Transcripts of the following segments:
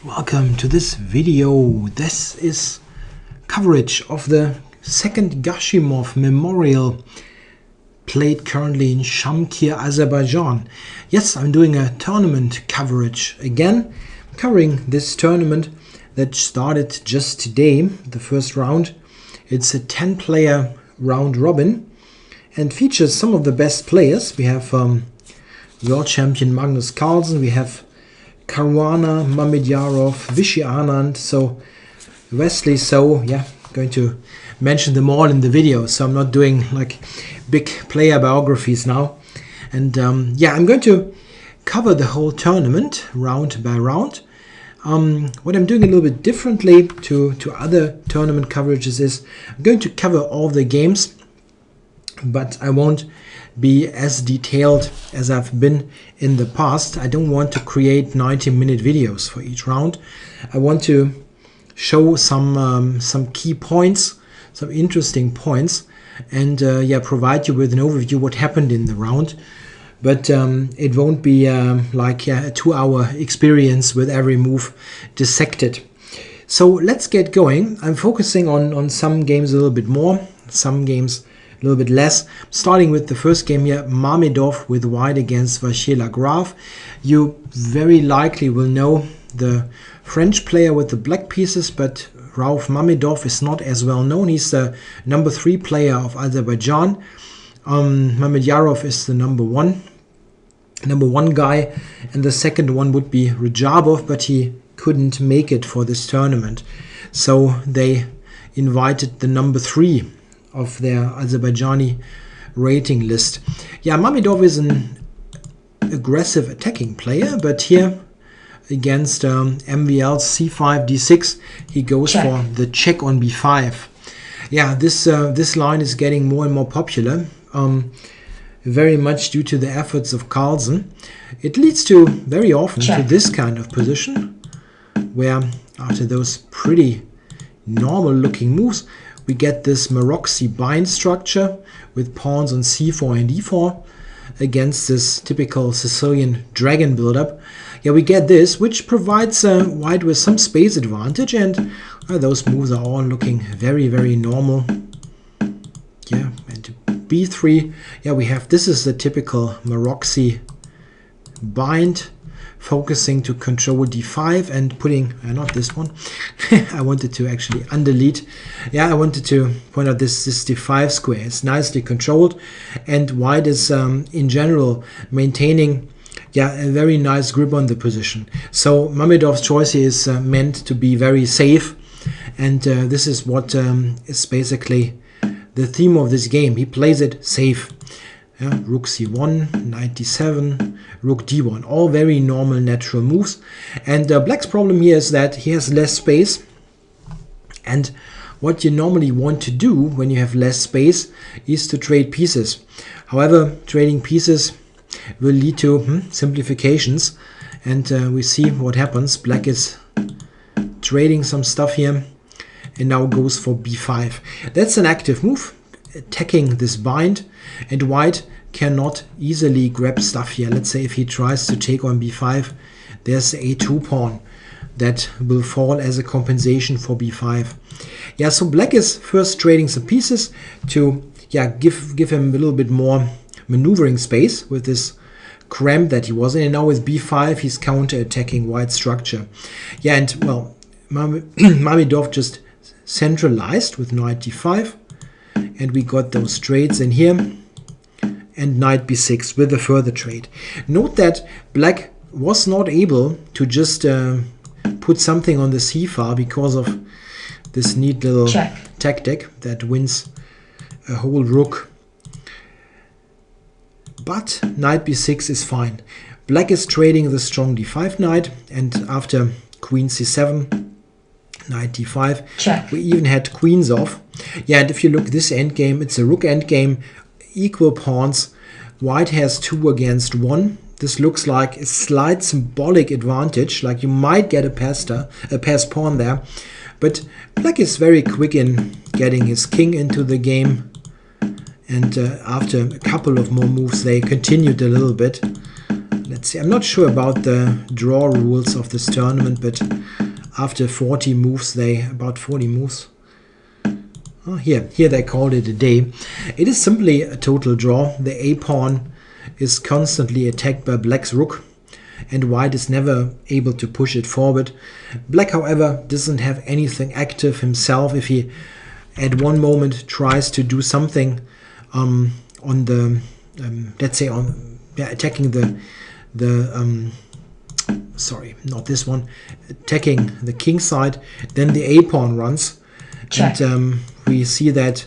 Welcome to this video. This is coverage of the second Gashimov memorial played currently in Shamkir, Azerbaijan. Yes, I'm doing a tournament coverage again, covering this tournament that started just today, the first round. It's a 10-player round robin and features some of the best players. We have world champion Magnus Carlsen, we have Caruana, Mamedyarov, Vachier-Anand, so Wesley. So yeah, going to mention them all in the video, so I'm not doing like big player biographies now. And yeah, I'm going to cover the whole tournament round by round. What I'm doing a little bit differently to other tournament coverages is I'm going to cover all the games, but I won't be as detailed as I've been in the past. I don't want to create 90-minute videos for each round. I want to show some key points, some interesting points, and yeah, provide you with an overview what happened in the round. But it won't be like a 2-hour experience with every move dissected. So let's get going. I'm focusing on some games a little bit more, some games a little bit less. Starting with the first game here, Mamedyarov with white against Vachier-Lagrave. You very likely will know the French player with the black pieces, but Mamedyarov is not as well known. He's the number 3 player of Azerbaijan. Mamedyarov is the number one guy, and the second one would be Rajabov, but he couldn't make it for this tournament. So they invited the number 3 of their Azerbaijani rating list. Yeah, Mamedyarov is an aggressive attacking player, but here against MVL's c5, d6, he goes for the check on b5. Yeah, this line is getting more and more popular, very much due to the efforts of Carlsen. It leads to very often to this kind of position, where after those pretty normal looking moves, we get this Maroczy bind structure with pawns on c4 and d4 against this typical Sicilian dragon buildup. Yeah, we get this, which provides white with some space advantage, and those moves are all looking very, very normal. Yeah, and b3, yeah, we have, this is the typical Maroczy bind, focusing to control d5 and putting, not this one, I wanted to actually undelete. Yeah, I wanted to point out this d5 square is nicely controlled, and white is in general maintaining, yeah, a very nice grip on the position. So Mamedyarov's choice is meant to be very safe, and this is what is basically the theme of this game. He plays it safe. Yeah, rook c1, knight d7, rook d1, all very normal natural moves. And black's problem here is that he has less space, and what you normally want to do when you have less space is to trade pieces. However, trading pieces will lead to simplifications, and we see what happens. Black is trading some stuff here and now goes for b5. That's an active move, attacking this bind, and white cannot easily grab stuff here. Let's say if he tries to take on b5, there's a a2 pawn that will fall as a compensation for b5. Yeah, so black is first trading some pieces to, yeah, give him a little bit more maneuvering space with this cramp that he was in, and now with b5 he's counter-attacking white structure. Yeah, and well, Mamedyarov just centralized with knight d5, and we got those trades in here, and knight b6 with a further trade. Note that black was not able to just put something on the c-file because of this neat little tactic that wins a whole rook. But knight b6 is fine. Black is trading the strong d5 knight, and after queen c7, knight d5, we even had queens off. Yeah, and if you look this endgame, it's a rook endgame, equal pawns. White has 2 against 1. This looks like a slight symbolic advantage, like you might get a passed pawn there. But black is very quick in getting his king into the game, and after a couple of more moves they continued a little bit. let's see. I'm not sure about the draw rules of this tournament, but after 40 moves, about 40 moves. Oh, here they called it a day. It is simply a total draw. The A pawn is constantly attacked by black's rook, and white is never able to push it forward. Black, however, doesn't have anything active himself. If he at one moment tries to do something on the let's say on attacking sorry, not this one, attacking the king side, then the A pawn runs. Check. And we see that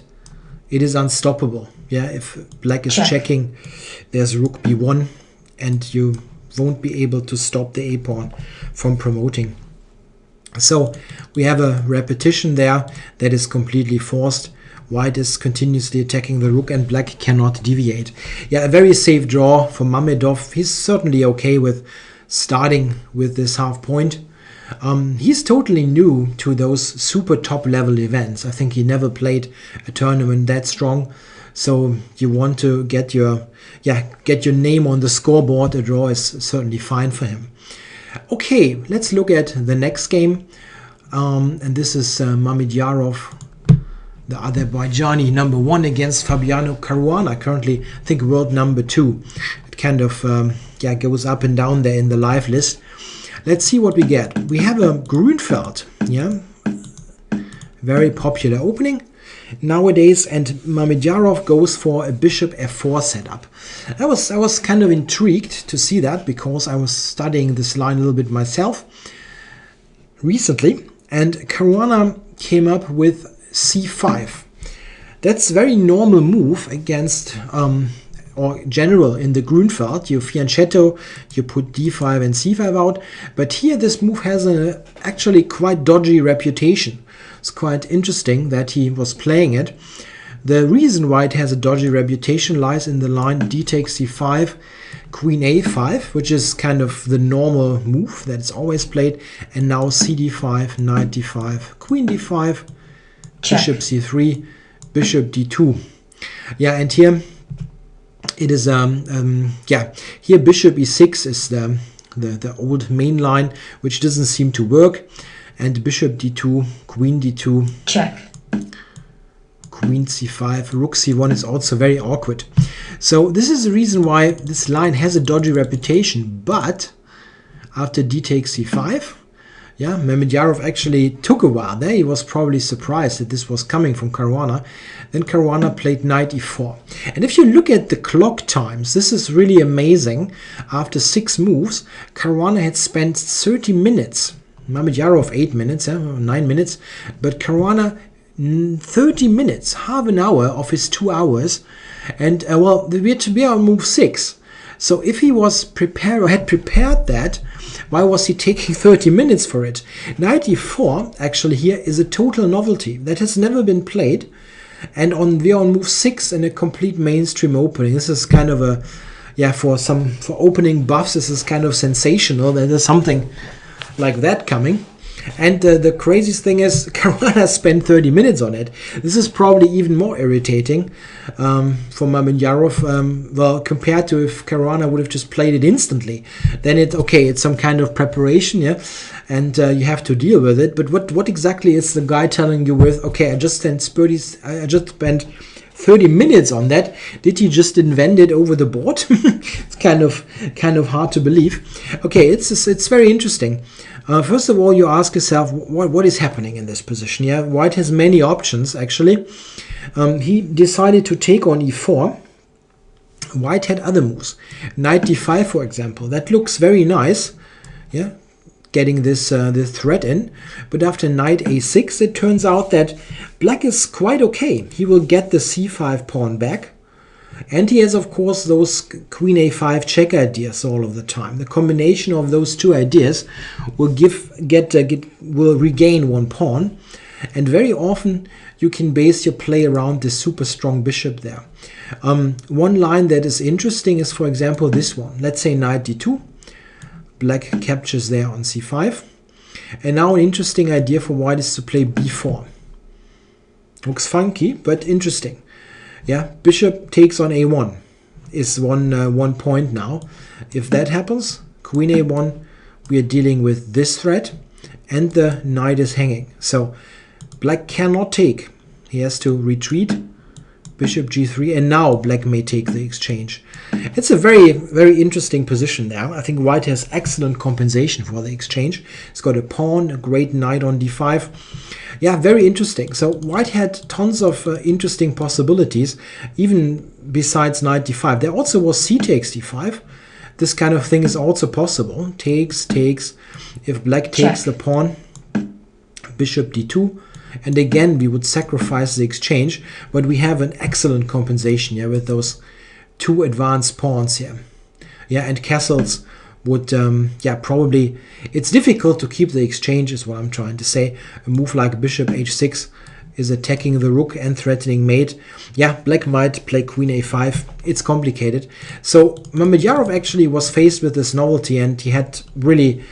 it is unstoppable. Yeah, if black is checking, there's rook b1, and you won't be able to stop the A pawn from promoting. So we have a repetition there that is completely forced. White is continuously attacking the rook, and black cannot deviate. Yeah, a very safe draw for Mamedyarov. He's certainly okay with starting with this half point. He's totally new to those super top level events. I think he never played a tournament that strong. So you want to get your name on the scoreboard. A draw is certainly fine for him. Okay, let's look at the next game. And this is Mamedyarov, the Azerbaijani #1 against Fabiano Caruana, currently I think world #2. It kind of goes up and down there in the live list. Let's see what we get. We have a Grünfeld, very popular opening nowadays, and Mamedyarov goes for a bishop f4 setup. I was kind of intrigued to see that, because I was studying this line a little bit myself recently, and Caruana came up with c5. That's a very normal move against or general in the Grünfeld. You fianchetto, you put d5 and c5 out, but here this move has an actually quite dodgy reputation. It's quite interesting that he was playing it. The reason why it has a dodgy reputation lies in the line d takes c5, queen a5, which is kind of the normal move that is always played, and now cd5, knight d5, queen d5, bishop c3, bishop d2. Yeah, and here it is here bishop e6 is the old main line, which doesn't seem to work, and bishop d2, queen d2, check, queen c5, rook c1 is also very awkward. So this is the reason why this line has a dodgy reputation. But after d takes c5, Mamedyarov actually took a while there. He was probably surprised that this was coming from Caruana. Then Caruana played knight e4. And if you look at the clock times, this is really amazing. After 6 moves, Caruana had spent 30 minutes. Mamedyarov 8 minutes, 9 minutes. But Caruana 30 minutes, half an hour of his 2 hours. And we are on move 6. So if he was prepared or had prepared that, why was he taking 30 minutes for it? Knight e4 actually here is a total novelty that has never been played, and we are on move 6 in a complete mainstream opening. This is kind of a for opening buffs, this is kind of sensational that there's something like that coming. And the craziest thing is Caruana spent 30 minutes on it. This is probably even more irritating for Mamedyarov. Well, compared to if Caruana would have just played it instantly, then it's some kind of preparation, and you have to deal with it. But what exactly is the guy telling you with? Okay, I just spent 30 minutes on that. Did he just invent it over the board? It's kind of hard to believe. Okay, it's very interesting. First of all, you ask yourself, what is happening in this position? White has many options, actually. He decided to take on e4. White had other moves. Knight d5, for example. That looks very nice. Getting this threat in. But after knight a6, it turns out that black is quite okay. He will get the c5 pawn back. And he has, of course, those queen a5 check ideas all of the time. The combination of those two ideas will will regain one pawn. And very often you can base your play around this super strong bishop there. One line that is interesting is, for example, this one. Let's say knight d2. Black captures there on c5. And now an interesting idea for white is to play b4. Looks funky, but interesting. Bishop takes on a1. is one point now. If that happens, queen a1, we are dealing with this threat, and the knight is hanging. So black cannot take. He has to retreat. Bishop g3, and now black may take the exchange. It's a very, very interesting position there. I think white has excellent compensation for the exchange. It's got a pawn, a great knight on d5. Yeah, very interesting. So white had tons of interesting possibilities, even besides knight d5. There also was c takes d5. This kind of thing is also possible. Takes. If black takes the pawn, bishop d2. And again, we would sacrifice the exchange, but we have an excellent compensation here with those two advanced pawns here. Yeah, and castles would, yeah, probably, it's difficult to keep the exchange is what I'm trying to say. A move like bishop h6 is attacking the rook and threatening mate. Yeah, black might play queen a5. It's complicated. So Mamedyarov actually was faced with this novelty, and he had really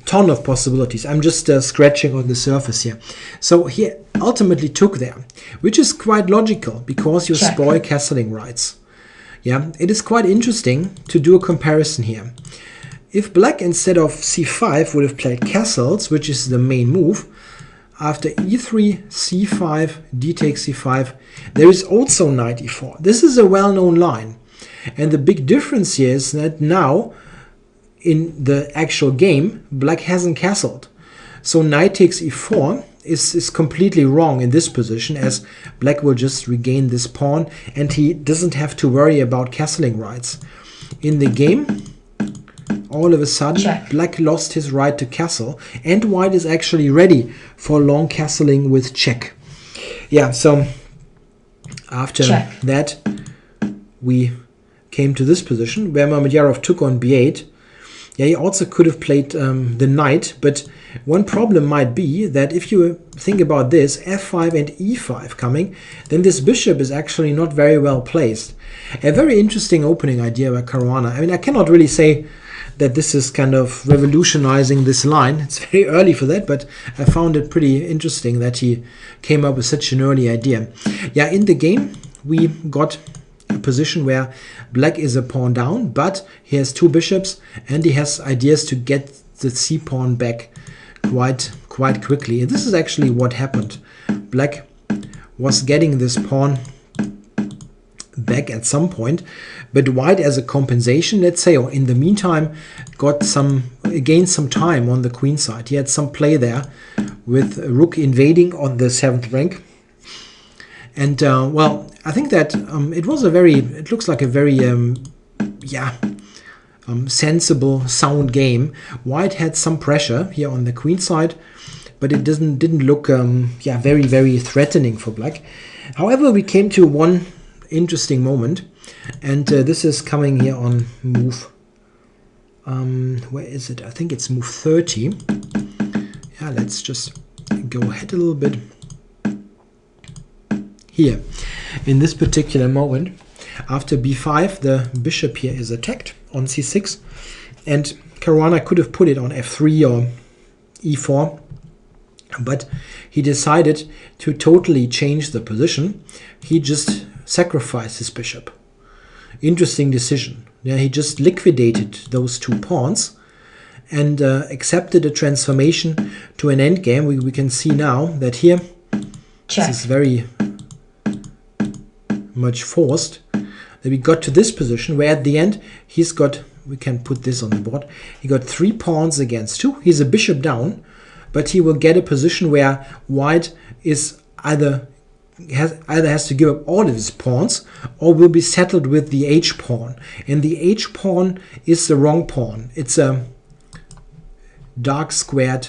ton of possibilities. I'm just scratching on the surface here. So he ultimately took there, which is quite logical because you spoil castling rights. Yeah, it is quite interesting to do a comparison here. If black instead of c5 would have played castles, which is the main move, after e3, c5, d takes c5, there is also knight e4. This is a well-known line. And the big difference here is that now in the actual game, black hasn't castled. So knight takes e4 is completely wrong in this position, as black will just regain this pawn and he doesn't have to worry about castling rights. In the game, all of a sudden, black lost his right to castle, and white is actually ready for long castling with check. Yeah, so after that, we came to this position where Mamedyarov took on b8. Yeah, he also could have played the knight, but one problem might be that if you think about this, f5 and e5 coming, then this bishop is actually not very well placed. A very interesting opening idea by Caruana. I mean, I cannot really say that this is kind of revolutionizing this line. It's very early for that, but I found it pretty interesting that he came up with such an early idea. Yeah, in the game, we got a position where black is a pawn down, but he has two bishops and he has ideas to get the c-pawn back quite quickly. And this is actually what happened. Black was getting this pawn back at some point, but white, as a compensation, let's say, or in the meantime, gained some time on the queen side. He had some play there with rook invading on the 7th rank. And well, I think that it looks like a very sensible, sound game. White had some pressure here on the queen side, but it didn't look very, very threatening for black. However, we came to one interesting moment, and this is coming here on move, where is it? I think it's move 30. Yeah, let's just go ahead a little bit. Here, in this particular moment, after b5, the bishop here is attacked on c6, and Caruana could have put it on f3 or e4, but he decided to totally change the position. He just sacrificed his bishop. Interesting decision. Yeah, he just liquidated those two pawns and accepted a transformation to an endgame. We can see now that here this is very much forced, that we got to this position where at the end he's got, we can put this on the board, he got 3 pawns against 2. He's a bishop down, but he will get a position where white is either has to give up all of his pawns or will be settled with the h pawn, and the h pawn is the wrong pawn. It's a dark squared,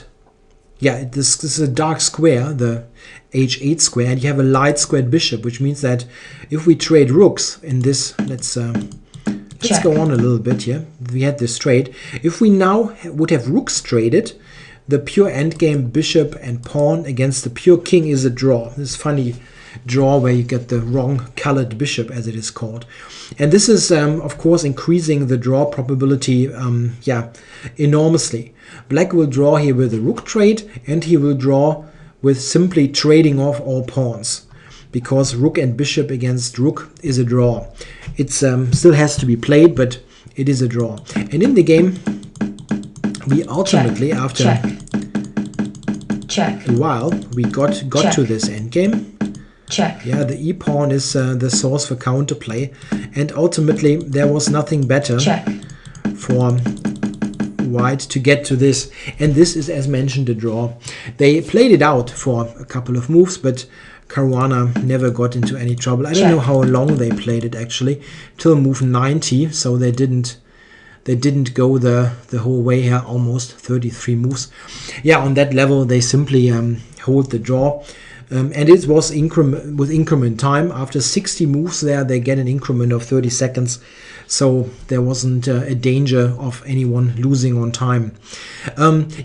yeah, this is a dark square, the h8 square, and you have a light squared bishop, which means that if we trade rooks in this, let's go on a little bit here. We had this trade. If we now would have rooks traded, the pure endgame bishop and pawn against the pure king is a draw. This funny draw where you get the wrong colored bishop, as it is called. And this is, of course, increasing the draw probability enormously. Black will draw here with a rook trade, and he will draw with simply trading off all pawns. because rook and bishop against rook is a draw. It still has to be played, but it is a draw. And in the game, we ultimately, check, after check, a while, we got to this endgame. Check. Yeah, the e-pawn is the source for counterplay, and ultimately there was nothing better for white to get to this, and this is, as mentioned, a draw. They played it out for a couple of moves, but Caruana never got into any trouble. I don't know how long they played it actually, till move 90, so they didn't go the whole way here, almost 33 moves. Yeah, on that level they simply hold the draw. And it was with increment time. After 60 moves there, they get an increment of 30 seconds. So there wasn't a danger of anyone losing on time.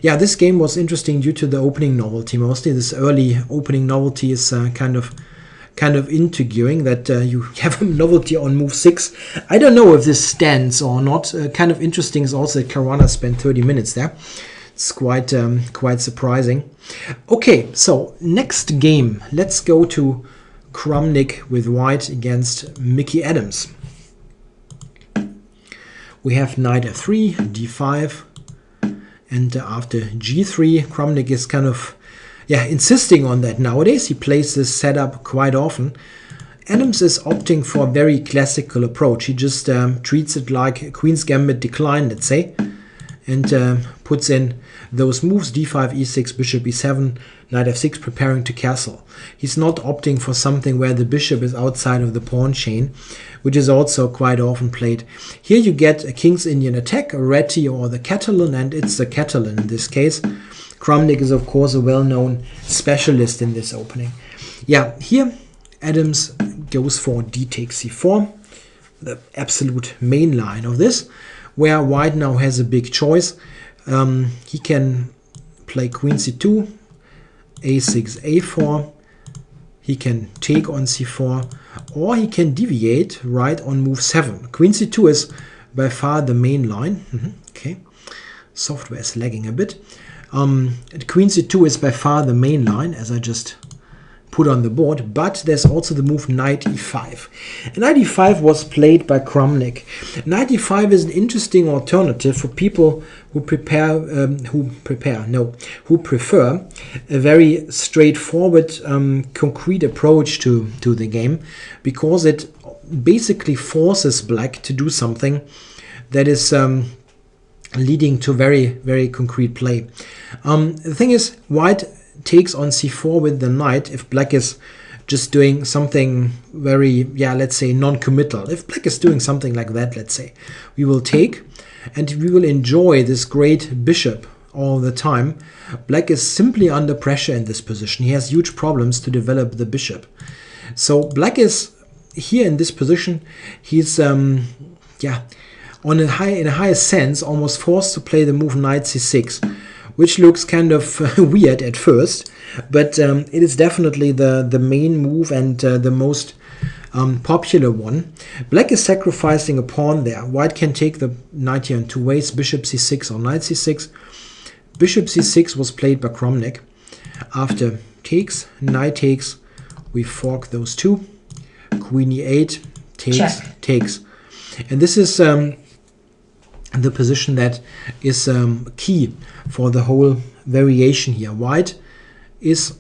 Yeah, this game was interesting due to the opening novelty. Mostly this early opening novelty is kind of into gearing, that you have a novelty on move 6. I don't know if this stands or not. Kind of interesting is also that Caruana spent 30 minutes there. It's quite surprising. Okay, so next game. Let's go to Kramnik with white against Mickey Adams. We have knight f3, d5, and after g3, Kramnik is kind of insisting on that nowadays. He plays this setup quite often. Adams is opting for a very classical approach. He just treats it like a Queen's Gambit decline, let's say, and puts in those moves: d5, e6, bishop e7, knight f6, preparing to castle. He's not opting for something where the bishop is outside of the pawn chain, which is also quite often played. Here you get a King's Indian attack, a Reti or the Catalan, and it's the Catalan in this case. Kramnik is of course a well-known specialist in this opening. Yeah, here Adams goes for d takes c4, the absolute main line of this, where white now has a big choice. He can play queen c2, a6, a4. He can take on c4, or he can deviate right on move 7. Queen c2 is by far the main line. Okay, software is lagging a bit. Queen c2 is by far the main line, as I just put on the board, but there's also the move knight e5. And knight e5 was played by Kramnik. Knight e5 is an interesting alternative for people who prefer a very straightforward, concrete approach to the game, because it basically forces black to do something that is leading to very, very concrete play. The thing is, white takes on c4 with the knight if black is just doing something very, let's say non-committal. If black is doing something like that, let's say, we will take and we will enjoy this great bishop all the time. Black is simply under pressure in this position. He has huge problems to develop the bishop. So black is here in this position. He's in a higher sense almost forced to play the move knight c6, which looks kind of weird at first, but it is definitely the main move and the most popular one. Black is sacrificing a pawn there. White can take the knight here in two ways: bishop c6 or knight c6. Bishop c6 was played by Kramnik. After takes, knight takes, we fork those two. Queen e8, takes, takes. And this is the position that is key for the whole variation here. White is,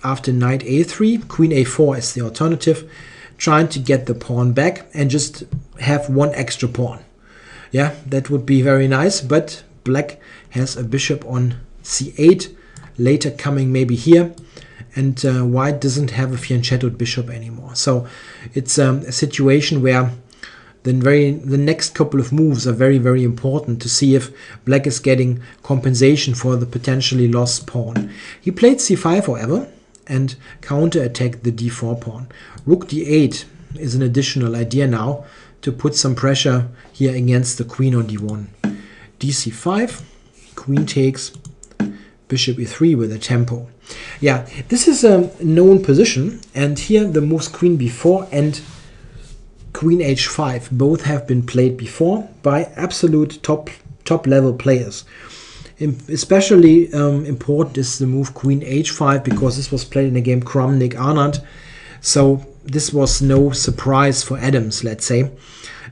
after knight a3, queen a4 is the alternative, trying to get the pawn back and just have one extra pawn. Yeah, that would be very nice, but black has a bishop on c8, later coming maybe here, and white doesn't have a fianchettoed bishop anymore. So it's a situation where the next couple of moves are very, very important to see if black is getting compensation for the potentially lost pawn. He played c5, however, and counter-attacked the d4 pawn. Rook d8 is an additional idea now to put some pressure here against the queen on d1. dc5, queen takes, bishop e3 with a tempo. Yeah, this is a known position, and here the moves queen b4 and queen h5 both have been played before by absolute top level players. Especially important is the move queen h5, because this was played in the game Kramnik Anand. So this was no surprise for Adams, let's say.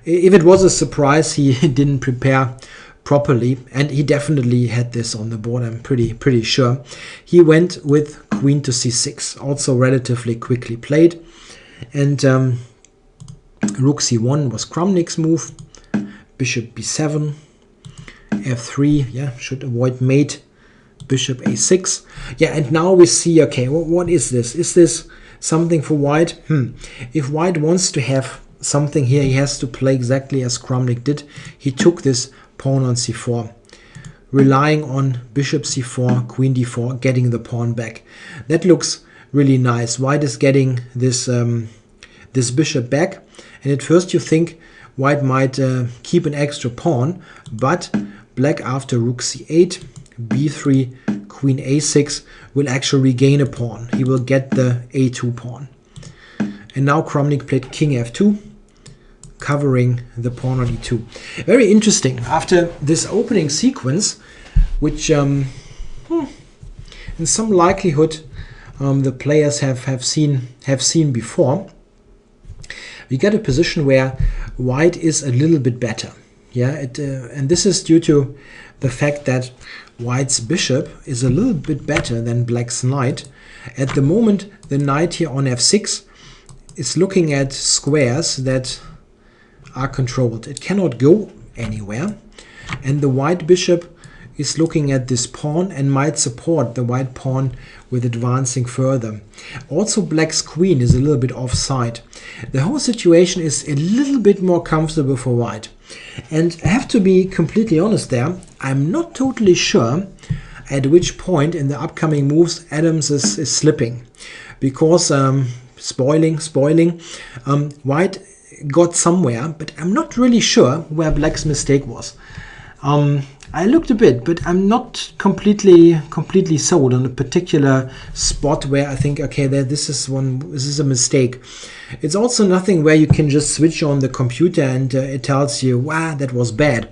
If it was a surprise, he didn't prepare properly, and he definitely had this on the board, I'm pretty sure. He went with queen to c6, also relatively quickly played, and rook c1 was Kramnik's move, bishop b7, f3, yeah, should avoid mate, bishop a6. Yeah, and now we see, okay, what is this? Is this something for white? If white wants to have something here, he has to play exactly as Kramnik did. He took this pawn on c4, relying on bishop c4, queen d4, getting the pawn back. That looks really nice. White is getting this this bishop back, and at first you think white might keep an extra pawn, but black after rook c8, b3, queen a6 will actually regain a pawn. He will get the a2 pawn. And now Kramnik played king f2, covering the pawn on e2. Very interesting. After this opening sequence, which in some likelihood the players have seen before, we get a position where white is a little bit better. Yeah, and this is due to the fact that white's bishop is a little bit better than black's knight. At the moment, the knight here on f6 is looking at squares that are controlled. It cannot go anywhere, and the white bishop is looking at this pawn and might support the white pawn with advancing further. Also, black's queen is a little bit offside. The whole situation is a little bit more comfortable for white, and I have to be completely honest there, I'm not totally sure at which point in the upcoming moves Adams is slipping, because spoiling, white got somewhere, but I'm not really sure where black's mistake was. I looked a bit, but I'm not completely sold on a particular spot where I think, okay, this is a mistake. It's also nothing where you can just switch on the computer and it tells you, wow, that was bad.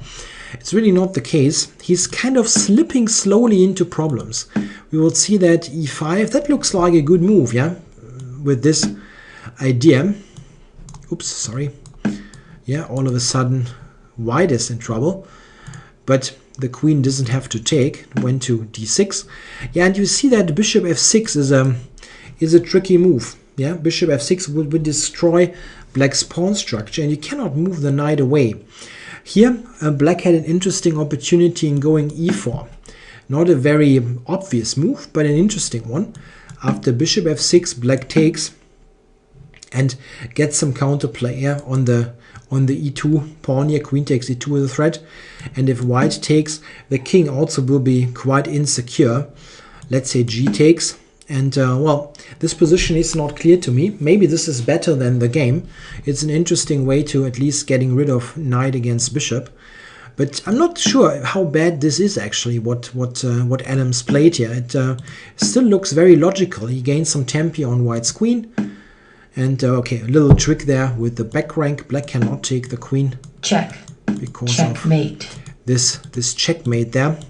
It's really not the case. He's kind of slipping slowly into problems. We will see that e5, that looks like a good move, yeah, with this idea. Oops, sorry. Yeah, all of a sudden white is in trouble, but the queen doesn't have to take. It went to d6. Yeah, and you see that bishop f6 is a tricky move. Yeah, bishop f6 would destroy black's pawn structure, and you cannot move the knight away. Here, black had an interesting opportunity in going e4. Not a very obvious move, but an interesting one. After bishop f6, black takes and get some counterplay, yeah, on the e2 pawn here. Queen takes e2 with a threat, and if white takes, the king also will be quite insecure. Let's say g takes, and well, this position is not clear to me. Maybe this is better than the game. It's an interesting way to at least getting rid of knight against bishop, but I'm not sure how bad this is actually, what Adams played here. It still looks very logical. He gained some tempo on white's queen. And okay, a little trick there with the back rank. Black cannot take the queen. Check. Because checkmate. Of this checkmate there.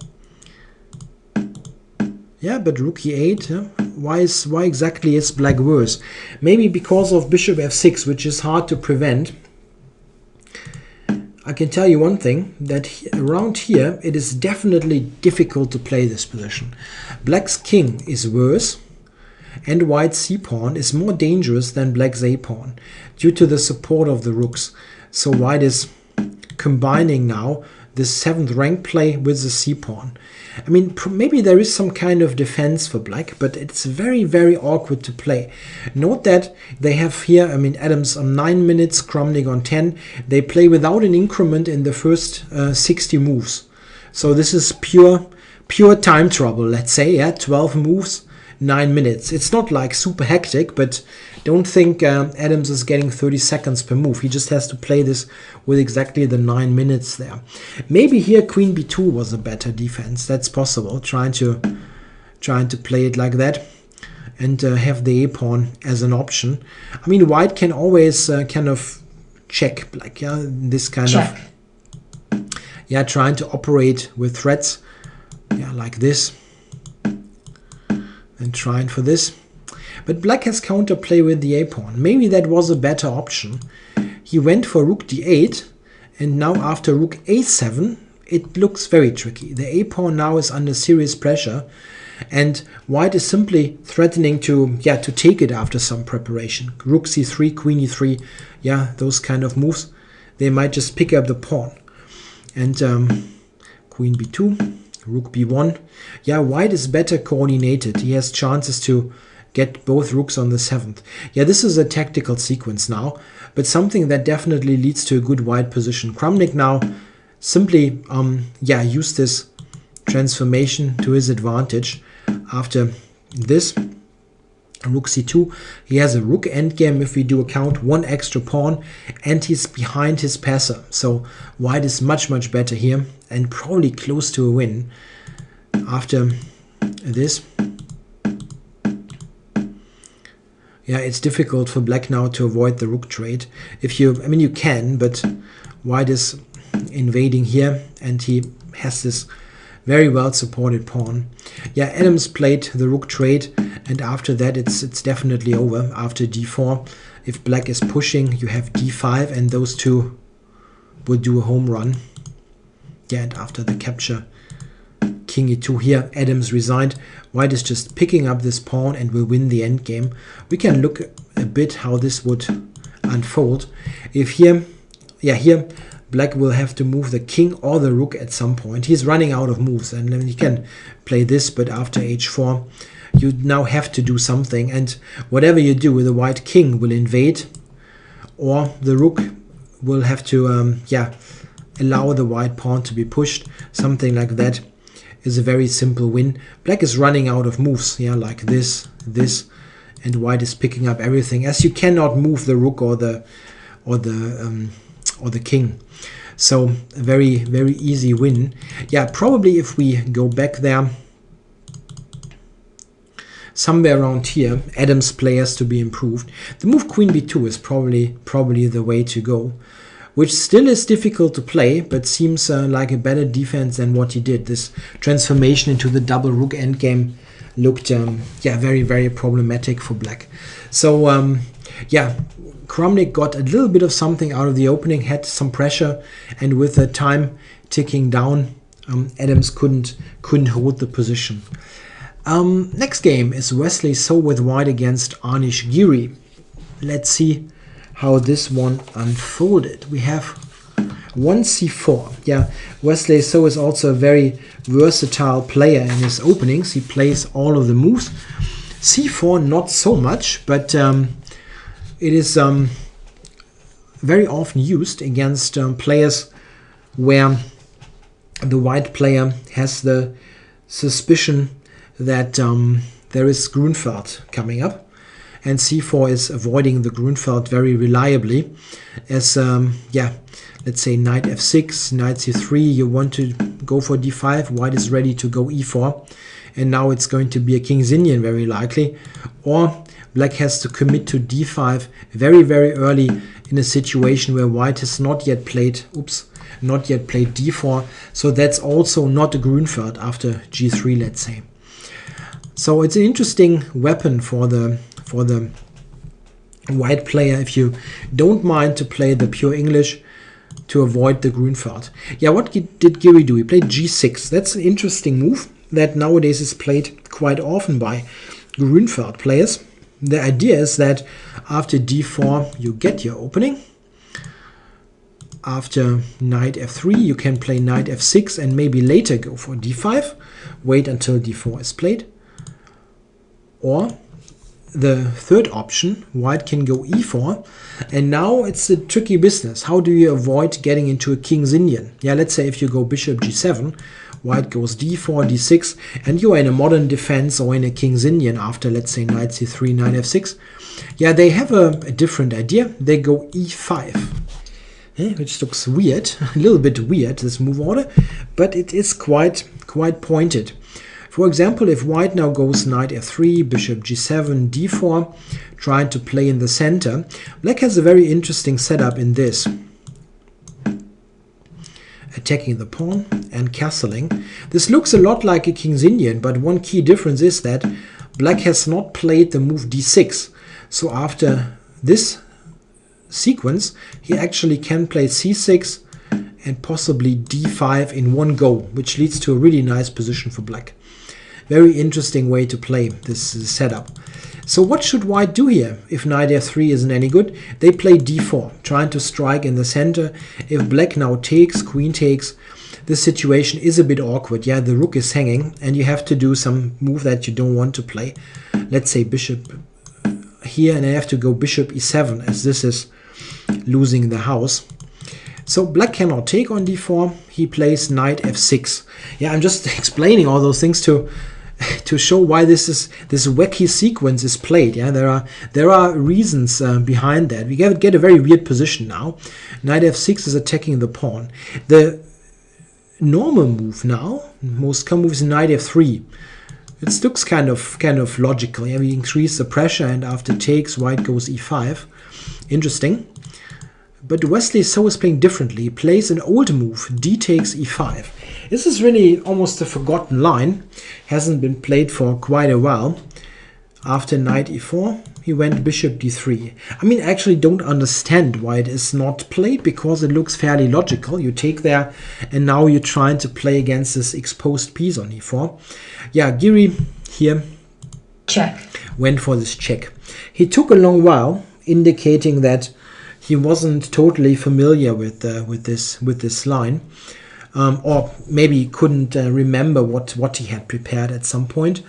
Yeah, but rook e8. Yeah? Why exactly is black worse? Maybe because of bishop f6, which is hard to prevent. I can tell you one thing, that around here it is definitely difficult to play this position. Black's king is worse, and white's c-pawn is more dangerous than black's a-pawn due to the support of the rooks. So white is combining now this 7th rank play with the c-pawn. I mean, maybe there is some kind of defense for black, but it's very, very awkward to play. Note that they have here, I mean, Adams on 9 minutes, Kramnik on 10. They play without an increment in the first 60 moves. So this is pure time trouble, let's say, yeah, 12 moves. 9 minutes. It's not like super hectic, but don't think Adams is getting 30 seconds per move. He just has to play this with exactly the 9 minutes there. Maybe here queen b2 was a better defense. That's possible. Trying to play it like that and have the a-pawn as an option. I mean, white can always kind of check black. Yeah, this kind of, yeah, trying to operate with threats. Yeah, like this. And trying for this. But black has counterplay with the a-pawn. Maybe that was a better option. He went for rook d8, and now after rook a7, it looks very tricky. The a-pawn now is under serious pressure, and white is simply threatening to take it after some preparation. Rook c3, queen e3, those kind of moves. They might just pick up the pawn. And queen b2, rook b1. Yeah, white is better coordinated. He has chances to get both rooks on the 7th. Yeah, this is a tactical sequence now, but something that definitely leads to a good white position. Kramnik now simply used this transformation to his advantage. After this, rook c2, he has a rook endgame if we do a count, one extra pawn, and he's behind his passer. So white is much, much better here and probably close to a win. After this, it's difficult for black now to avoid the rook trade. You can, but white is invading here, and he has this very well supported pawn. Adams played the rook trade, and after that it's definitely over. After d4, if black is pushing, you have d5, and those two will do a home run. And after the capture, king e2 here, Adams resigned. White is just picking up this pawn and will win the endgame. We can look a bit how this would unfold. If here black will have to move the king or the rook at some point. He's running out of moves, and then he can play this, but after h4, you now have to do something, and whatever you do with the white king will invade, or the rook will have to allow the white pawn to be pushed. Something like that is a very simple win. Black is running out of moves, like this, and white is picking up everything, as you cannot move the rook or the king. So a very, very easy win. Probably if we go back there, somewhere around here, Adams' play has to be improved. The move queen b2 is probably the way to go, which still is difficult to play, but seems like a better defense than what he did. This transformation into the double rook endgame looked very, very problematic for black. So Kramnik got a little bit of something out of the opening, had some pressure, and with the time ticking down, Adams couldn't hold the position. Next game is Wesley So with white against Anish Giri. Let's see how this one unfolded. We have 1 c4. Wesley So is also a very versatile player in his openings. He plays all of the moves. c4 not so much, but it is very often used against players where the white player has the suspicion that there is Grunfeld coming up, and c4 is avoiding the Grunfeld very reliably. As let's say knight f6, knight c3, you want to go for d5, white is ready to go e4, and now it's going to be a King's Indian very likely, or black has to commit to d5 very, very early in a situation where white has not yet played d4, so that's also not a Grunfeld after g3, let's say. So it's an interesting weapon for the white player if you don't mind to play the pure English to avoid the Grunfeld. What did Giri do? He played g6. That's an interesting move that nowadays is played quite often by Grunfeld players. The idea is that after d4 you get your opening. After knight f3 you can play knight f6 and maybe later go for d5. Wait until d4 is played. Or the third option, white can go e4, and now it's a tricky business. How do you avoid getting into a King's Indian? Let's say if you go bishop g7, white goes d4, d6, and you are in a modern defense or in a King's Indian after, let's say, knight c3, knight f6. They have a different idea. They go e5, which looks weird, a little bit weird, this move order, but it is quite pointed. For example, if white now goes knight f3, bishop g7, d4, trying to play in the center, black has a very interesting setup in this. Attacking the pawn and castling. This looks a lot like a King's Indian, but one key difference is that black has not played the move d6. So after this sequence, he actually can play c6 and possibly d5 in one go, which leads to a really nice position for black. Very interesting way to play this setup. So what should white do here if knight f3 isn't any good? They play d4, trying to strike in the center. If black now takes, queen takes, this situation is a bit awkward. Yeah, the rook is hanging and you have to do some move that you don't want to play. Let's say bishop here, and I have to go bishop e7 as this is losing the house. So black cannot take on d4. He plays knight f6. Yeah, I'm just explaining all those things to show why this wacky sequence is played. Yeah, there are reasons behind that. We get a very weird position now. Knight f6 is attacking the pawn. The normal move now, most common move, is knight f3. It looks kind of logical. Yeah, we increase the pressure, and after takes, white goes e5. Interesting. But Wesley So is playing differently. He plays an old move, d takes e5. This is really almost a forgotten line. Hasn't been played for quite a while. After knight e4, he went bishop d3. I mean, I actually don't understand why it is not played, because it looks fairly logical. You take there, and now you're trying to play against this exposed piece on e4. Yeah, Giri here went for this check. He took a long while, indicating that he wasn't totally familiar with this line, or maybe couldn't remember what he had prepared at some point.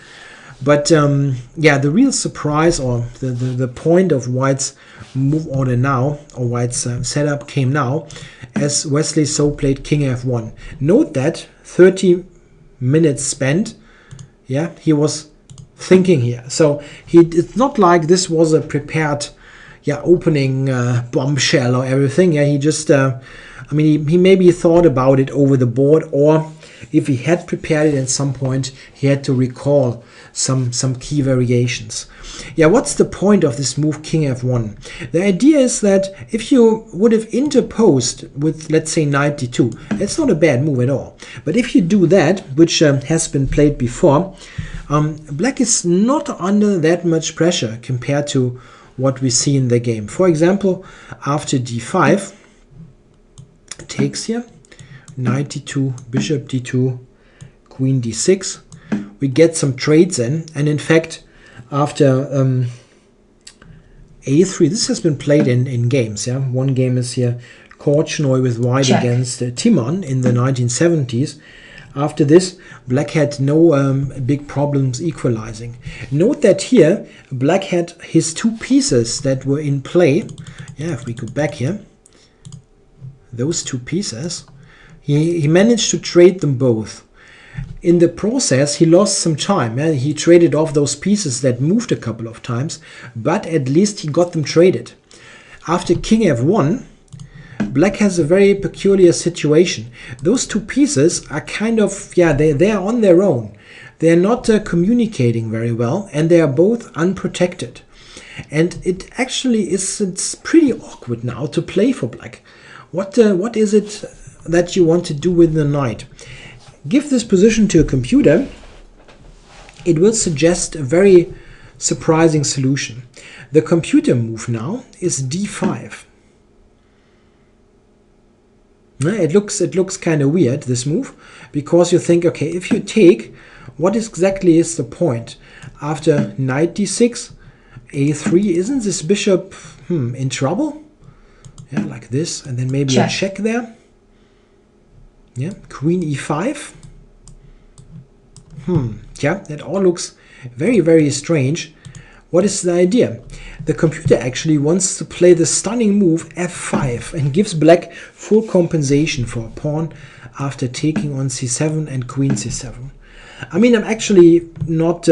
But yeah, the real surprise, or the point of white's move order now, or white's setup came now, as Wesley So played king f1. Note that 30 minutes spent. Yeah, he was thinking here. So it's not like this was a prepared, yeah, opening bombshell or everything. Yeah, he just, I mean, he maybe thought about it over the board, or if he had prepared it at some point, he had to recall some key variations. Yeah, what's the point of this move king f1? The idea is that if you would have interposed with, let's say, knight d2, it's not a bad move at all. But if you do that, which has been played before, black is not under that much pressure compared to what we see in the game. For example, after d5, takes here, knight d2, bishop d2, queen d6. We get some trades in, and in fact, after a3, this has been played in games. Yeah, one game is here, Korchnoi with white against Timon in the 1970s. After this, black had no big problems equalizing. Note that here, black had his two pieces that were in play. Yeah, if we go back here, those two pieces, he managed to trade them both. In the process, he lost some time. Yeah? He traded off those pieces that moved a couple of times, but at least he got them traded. After king f1, black has a very peculiar situation. Those two pieces are kind of, yeah, they're on their own. They're not communicating very well, and they are both unprotected. And it actually is, it's pretty awkward now to play for black. What is it that you want to do with the knight? Give this position to a computer, it will suggest a very surprising solution. The computer move now is d5. It looks kind of weird, this move, because you think, okay, if you take, what exactly is the point? After knight d6, a3, isn't this bishop in trouble? Yeah, like this, and then maybe a check there. Yeah, queen e5. Yeah, that all looks very, very strange. What is the idea? The computer actually wants to play the stunning move f5 and gives black full compensation for a pawn after taking on c7 and queen c7. I mean, I'm actually not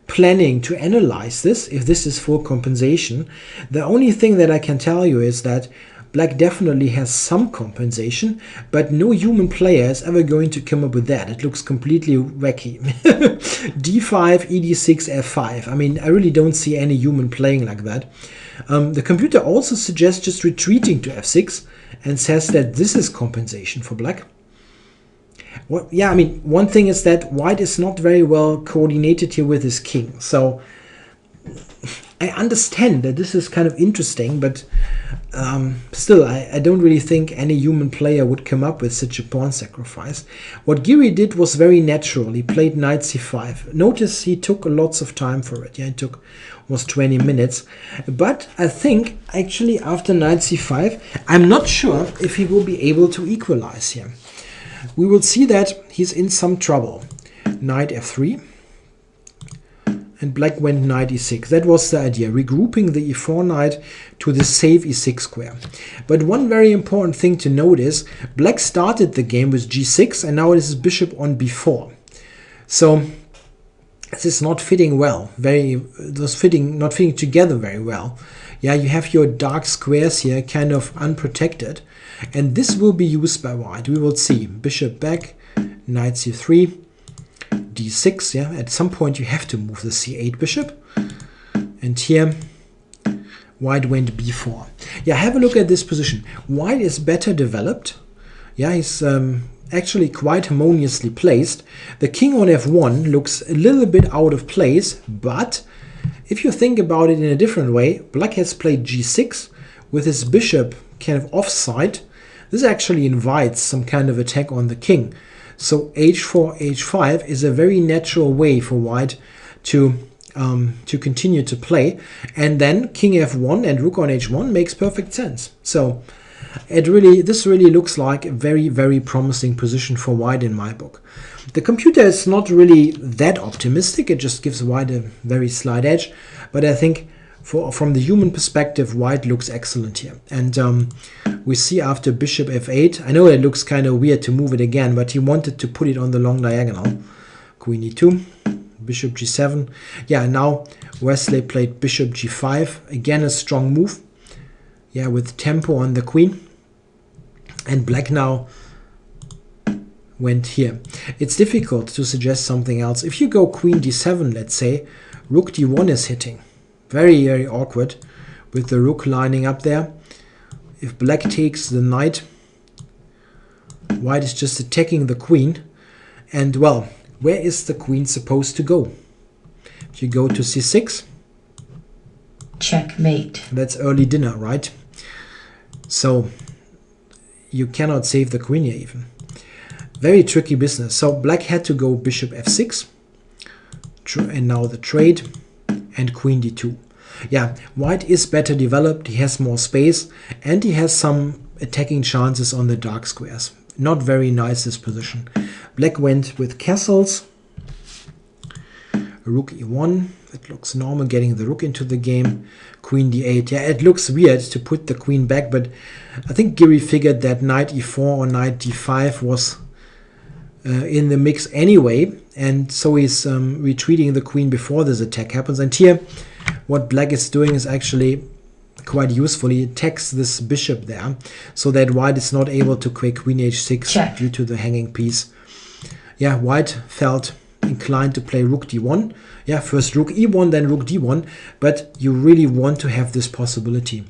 planning to analyze this, if this is full compensation. The only thing that I can tell you is that black definitely has some compensation, but no human player is ever going to come up with that. It looks completely wacky. d5, ed6, f5. I mean, I really don't see any human playing like that. The computer also suggests just retreating to f6 and says that this is compensation for black. Well, yeah, I mean, one thing is that white is not very well coordinated here with his king. So I understand that this is kind of interesting, but still, I don't really think any human player would come up with such a pawn sacrifice. What Giri did was very natural. He played knight c5. Notice he took lots of time for it. Yeah, it took almost 20 minutes. But I think, actually, after knight c5, I'm not sure if he will be able to equalize here. We will see that he's in some trouble. Knight f3. And black went knight e6. That was the idea, regrouping the e4 knight to the safe e6 square. But one very important thing to note is black started the game with g6 and now it is bishop on b4. So this is not fitting well. Not fitting together very well. Yeah, you have your dark squares here kind of unprotected. And this will be used by white. We will see bishop back, knight c3. d6, yeah, at some point you have to move the c8 bishop, and here white went b4. Yeah, have a look at this position. White is better developed. Yeah, he's actually quite harmoniously placed. The king on f1 looks a little bit out of place, but if you think about it in a different way, black has played g6 with his bishop kind of offside. This actually invites some kind of attack on the king. So h4, h5 is a very natural way for white to continue to play. And then king f1 and rook on h1 makes perfect sense. So this really looks like a very, very promising position for white in my book. The computer is not really that optimistic. It just gives white a very slight edge. But I think from the human perspective, white looks excellent here. And we see after bishop f8, I know it looks kind of weird to move it again, but he wanted to put it on the long diagonal. Queen e2, bishop g7. Yeah, now Wesley played bishop g5. Again, a strong move. Yeah, with tempo on the queen. And black now went here. It's difficult to suggest something else. If you go queen d7, let's say, rook d1 is hitting. Very, very awkward with the rook lining up there. If black takes the knight, white is just attacking the queen. And well, where is the queen supposed to go? If you go to c6, checkmate. That's early dinner, right? So you cannot save the queen here even. Very tricky business. So black had to go bishop f6. And now the trade. And queen d2. Yeah, white is better developed, he has more space, and he has some attacking chances on the dark squares. Not very nice, this position. Black went with castles. Rook e1, that looks normal, getting the rook into the game. Queen d8, yeah, it looks weird to put the queen back, but I think Giri figured that knight e4 or knight d5 was in the mix anyway, and so he's retreating the queen before this attack happens. And here what black is doing is actually quite useful. He attacks this bishop there so that white is not able to quake queen h6 check due to the hanging piece. Yeah, white felt inclined to play rook d1. Yeah, first rook e1, then rook d1, but you really want to have this possibility,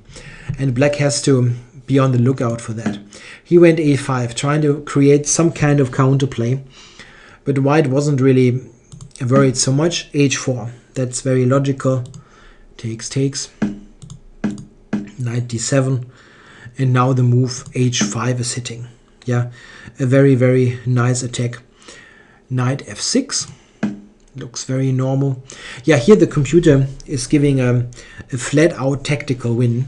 and black has to be on the lookout for that. He went a5, trying to create some kind of counterplay, but white wasn't really worried so much. h4, that's very logical. Takes, knight d7, and now the move h5 is hitting. Yeah, a very, very nice attack. Knight f6, looks very normal. Yeah, here the computer is giving a flat out tactical win,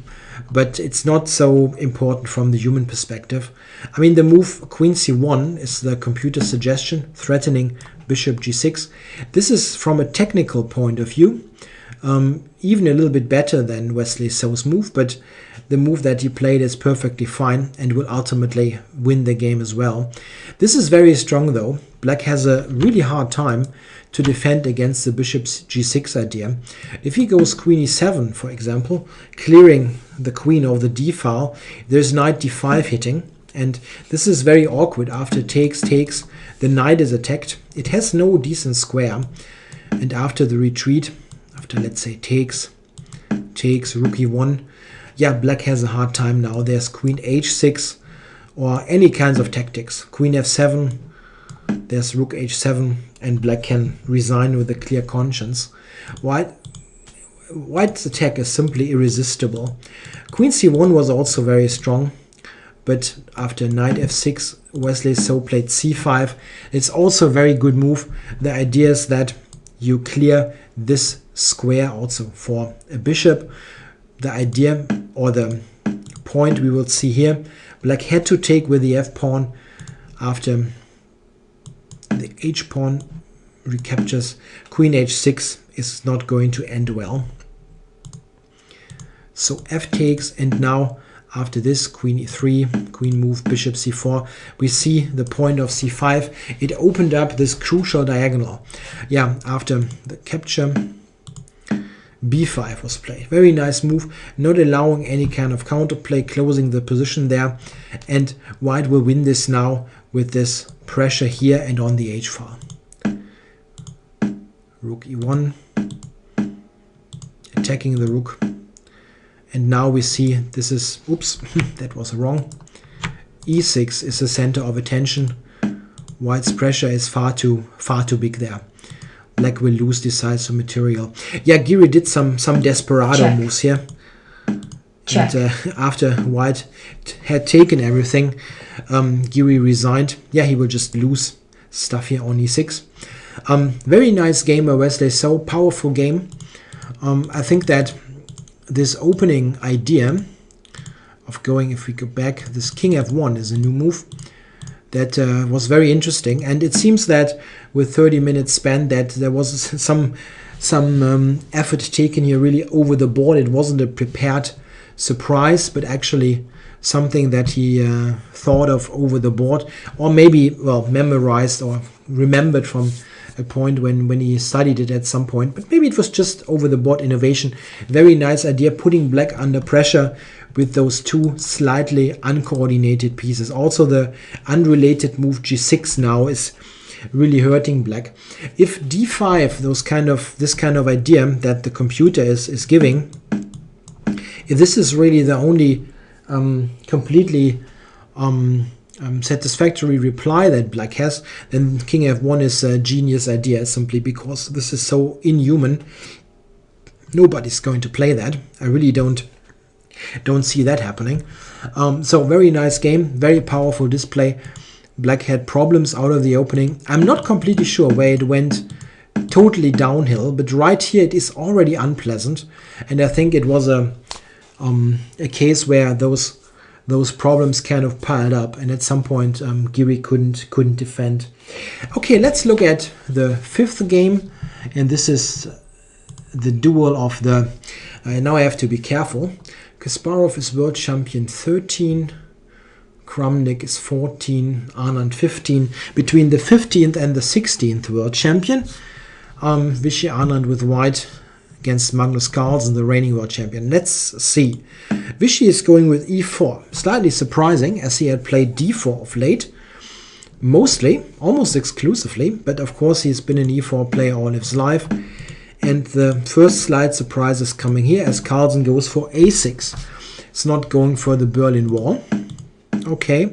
but it's not so important from the human perspective. I mean, the move queen c1 is the computer suggestion, threatening bishop g6. This is from a technical point of view even a little bit better than Wesley So's move, but the move that he played is perfectly fine and will ultimately win the game as well. This is very strong though. Black has a really hard time to defend against the bishop's g6 idea. If he goes queen e7, for example, clearing the queen of the d file, there's knight d5 hitting, and this is very awkward. After takes, the knight is attacked. It has no decent square, and after the retreat, after let's say takes, rook e1, yeah, black has a hard time now. There's queen h6 or any kinds of tactics. Queen f7, there's rook h7, and black can resign with a clear conscience. White's attack is simply irresistible. Queen c1 was also very strong, but after knight f6, Wesley So played c5. It's also a very good move. The idea is that you clear this square also for a bishop. The idea, or the point we will see here, black had to take with the f-pawn after the h-pawn recaptures. Queen h6 is not going to end well. So f takes, and now after this, queen e3, queen move, bishop c4, we see the point of c5. It opened up this crucial diagonal. Yeah, after the capture, b5 was played. Very nice move, not allowing any kind of counterplay, closing the position there. And white will win this now with this pressure here and on the h-file. Rook e1, attacking the rook. And now we see this is, oops, that was wrong. e6 is the center of attention. White's pressure is far too big there. Black will lose decisive material. Yeah, Giri did some desperado moves here. Check. And after white had taken everything, Giri resigned. Yeah, he will just lose stuff here on e6. Very nice game by Wesley So, powerful game. I think that this opening idea of going, if we go back, this king f1 is a new move that was very interesting, and it seems that with 30 minutes span that there was some effort taken here really over the board. It wasn't a prepared surprise, but actually something that he thought of over the board, or maybe, well, memorized or remembered from a point when he studied it at some point, but maybe it was just over the board innovation. Very nice idea, putting black under pressure with those two slightly uncoordinated pieces. Also the unrelated move g6 now is really hurting black. If d5, this kind of idea that the computer is giving, if this is really the only completely satisfactory reply that black has, then king f1 is a genius idea, simply because this is so inhuman. Nobody's going to play that. I really don't see that happening. So very nice game, very powerful display. Black had problems out of the opening. I'm not completely sure where it went totally downhill, but right here it is already unpleasant, and I think it was a case where those problems kind of piled up, and at some point Giri couldn't defend. Okay, let's look at the fifth game, and this is the duel of the now I have to be careful. Kasparov is world champion 13, Kramnik is 14, Anand 15. Between the 15th and the 16th world champion, Vachier-Anand with white against Magnus Carlsen, the reigning world champion. Let's see. Vichy is going with e4. Slightly surprising, as he had played d4 of late. Mostly, almost exclusively, but of course he's been an e4 player all his life. And the first slight surprise is coming here, as Carlsen goes for a6. It's not going for the Berlin Wall. Okay,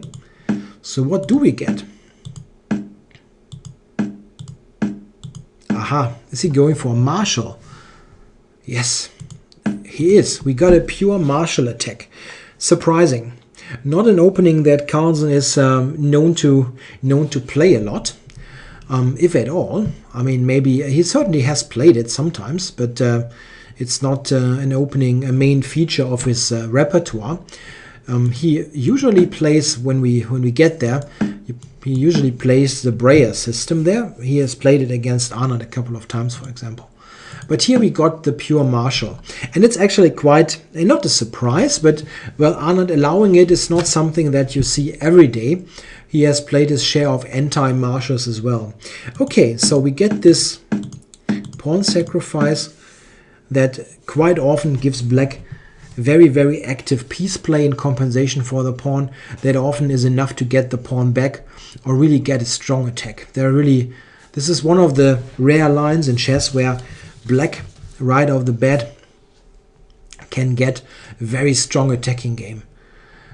so what do we get? Aha, is he going for a Marshall? Yes, he is. We got a pure Marshall attack. Surprising. Not an opening that Carlsen is known to play a lot, if at all. I mean, maybe he certainly has played it sometimes, but it's not an opening, a main feature of his repertoire. He usually plays, when we get there, he usually plays the Breyer system there. He has played it against Anand a couple of times, for example. But here we got the pure Marshall. And it's actually quite, not a surprise, but, well, Anand allowing it is not something that you see every day. He has played his share of anti-Marshalls as well. Okay, so we get this pawn sacrifice that quite often gives black very, very active piece play in compensation for the pawn. That often is enough to get the pawn back or really get a strong attack. This is one of the rare lines in chess where black right off the bat can get a very strong attacking game.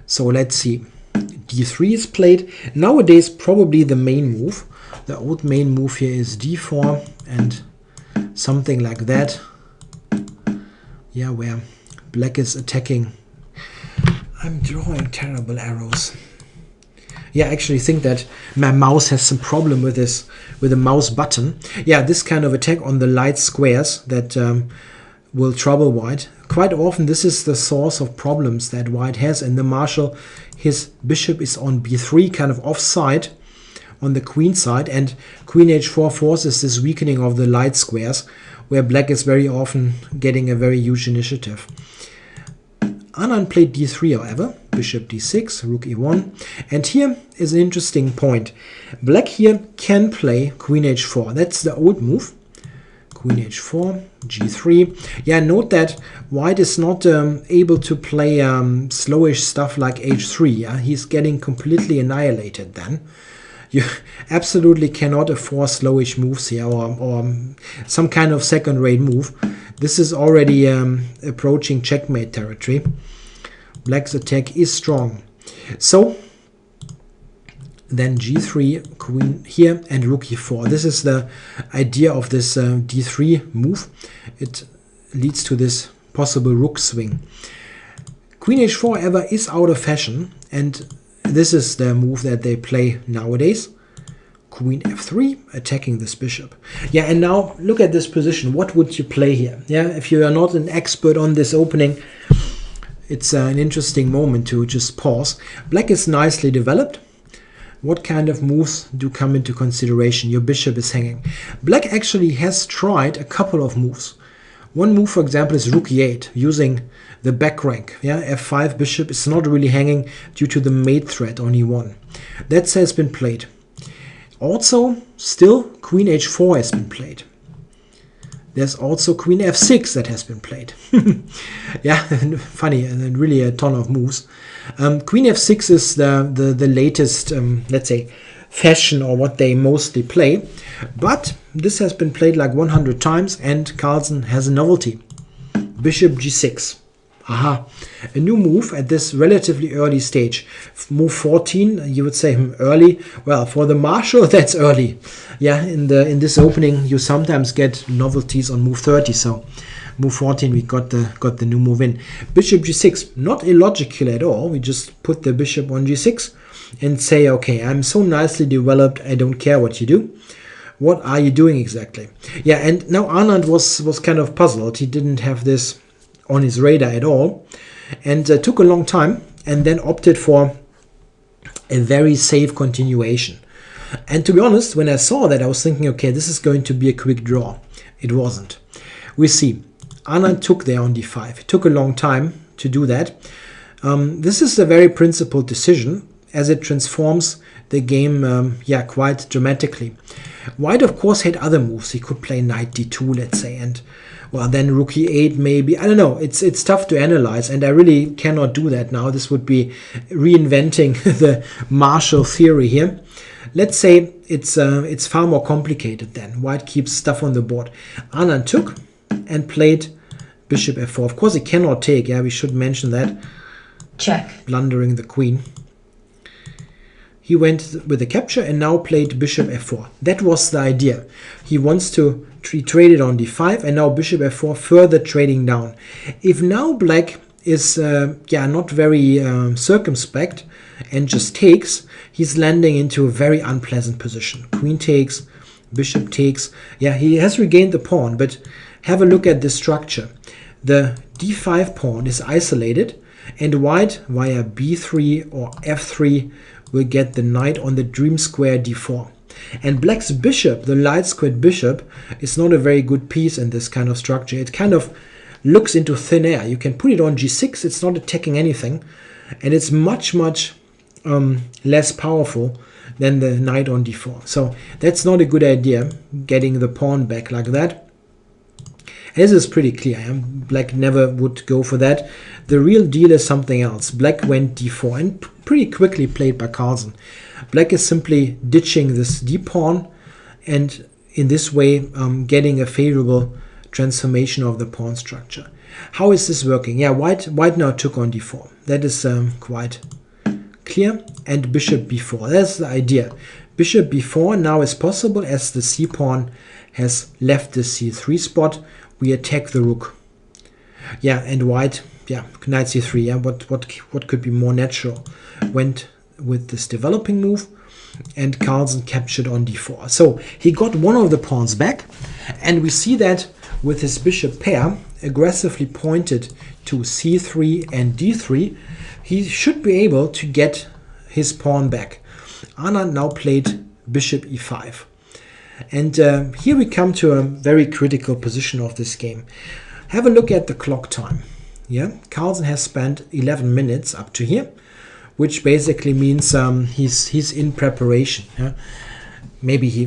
So let's see. d3 is played. Nowadays probably the main move. The old main move here is d4 and something like that. Yeah, where black is attacking. I'm drawing terrible arrows. Yeah, I actually think that my mouse has some problem with this, with the mouse button. Yeah, this kind of attack on the light squares that will trouble white. Quite often this is the source of problems that white has. In the marshal, his bishop is on b3, kind of offside on the queen side, and queen h4 forces this weakening of the light squares, where black is very often getting a very huge initiative. Anand played d3, however, bishop d6, rook e1, and here is an interesting point. Black here can play queen h4. That's the old move. Queen h4, g3. Yeah, note that white is not able to play slowish stuff like h3. Yeah? He's getting completely annihilated then. You absolutely cannot afford slowish moves here, or some kind of second-rate move. This is already approaching checkmate territory. Black's attack is strong. So then g3, queen here, and rook e4. This is the idea of this d3 move. It leads to this possible rook swing. Queen h4, however, is out of fashion, and this is the move that they play nowadays. Queen f3, attacking this bishop. Yeah, and now look at this position. What would you play here? Yeah, if you are not an expert on this opening, it's an interesting moment to just pause. Black is nicely developed. What kind of moves do come into consideration? Your bishop is hanging. Black actually has tried a couple of moves. One move, for example, is rook e8, using the back rank. Yeah, f5 bishop is not really hanging due to the mate threat on e1. That has been played. Also, still, queen h4 has been played. There's also queen f6 that has been played. Yeah, funny, and really a ton of moves. Queen f6 is the latest, let's say, fashion, or what they mostly play. But this has been played like 100 times, and Carlsen has a novelty. Bishop g6. Aha, a new move at this relatively early stage. Move 14, you would say early. Well, for the marshal, that's early. Yeah, in this opening, you sometimes get novelties on move 30. So, move 14, we got the new move in. Bishop g6, not illogical at all. We just put the bishop on g6 and say, okay, I'm so nicely developed, I don't care what you do. What are you doing exactly? Yeah, and now Anand was kind of puzzled. He didn't have this on his radar at all, and took a long time, and then opted for a very safe continuation. And to be honest, when I saw that, I was thinking, okay, this is going to be a quick draw. It wasn't. We see Anand took there on d5. It took a long time to do that. This is a very principled decision, as it transforms the game quite dramatically. White, of course, had other moves. He could play knight d2, let's say, and well, then rook e8 maybe. I don't know. It's tough to analyze, and I really cannot do that now. This would be reinventing the martial theory here. Let's say it's far more complicated then. White keeps stuff on the board. Anand took and played bishop f4. Of course, he cannot take. Yeah, we should mention that. Check. Blundering the queen. He went with the capture and now played bishop f4. That was the idea. He wants to trade it on d5, and now bishop f4, further trading down. If now black is not very circumspect and just takes, he's landing into a very unpleasant position. Queen takes, bishop takes. Yeah, he has regained the pawn, but have a look at this structure. The d5 pawn is isolated, and white via b3 or f3 will get the knight on the dream square d4. And black's bishop, the light squared bishop, is not a very good piece in this kind of structure. It kind of looks into thin air. You can put it on g6, it's not attacking anything, and it's much less powerful than the knight on d4. So that's not a good idea, getting the pawn back like that. This is pretty clear. Black never would go for that. The real deal is something else. Black went d4 and pretty quickly played by Carlsen. Black is simply ditching this d-pawn and in this way getting a favorable transformation of the pawn structure. How is this working? Yeah, white now took on d4. That is quite clear. And bishop b4. That's the idea. Bishop b4 now is possible as the c-pawn has left the c3 spot. We attack the rook. Yeah, and white, yeah, knight c3, yeah, what could be more natural? Went with this developing move, and Carlsen captured on d4. So he got one of the pawns back, and we see that with his bishop pair aggressively pointed to c3 and d3, he should be able to get his pawn back. Anand now played bishop e5. And here we come to a very critical position of this game. Have a look at the clock time. Yeah, Carlsen has spent 11 minutes up to here, which basically means he's in preparation. Yeah? Maybe he,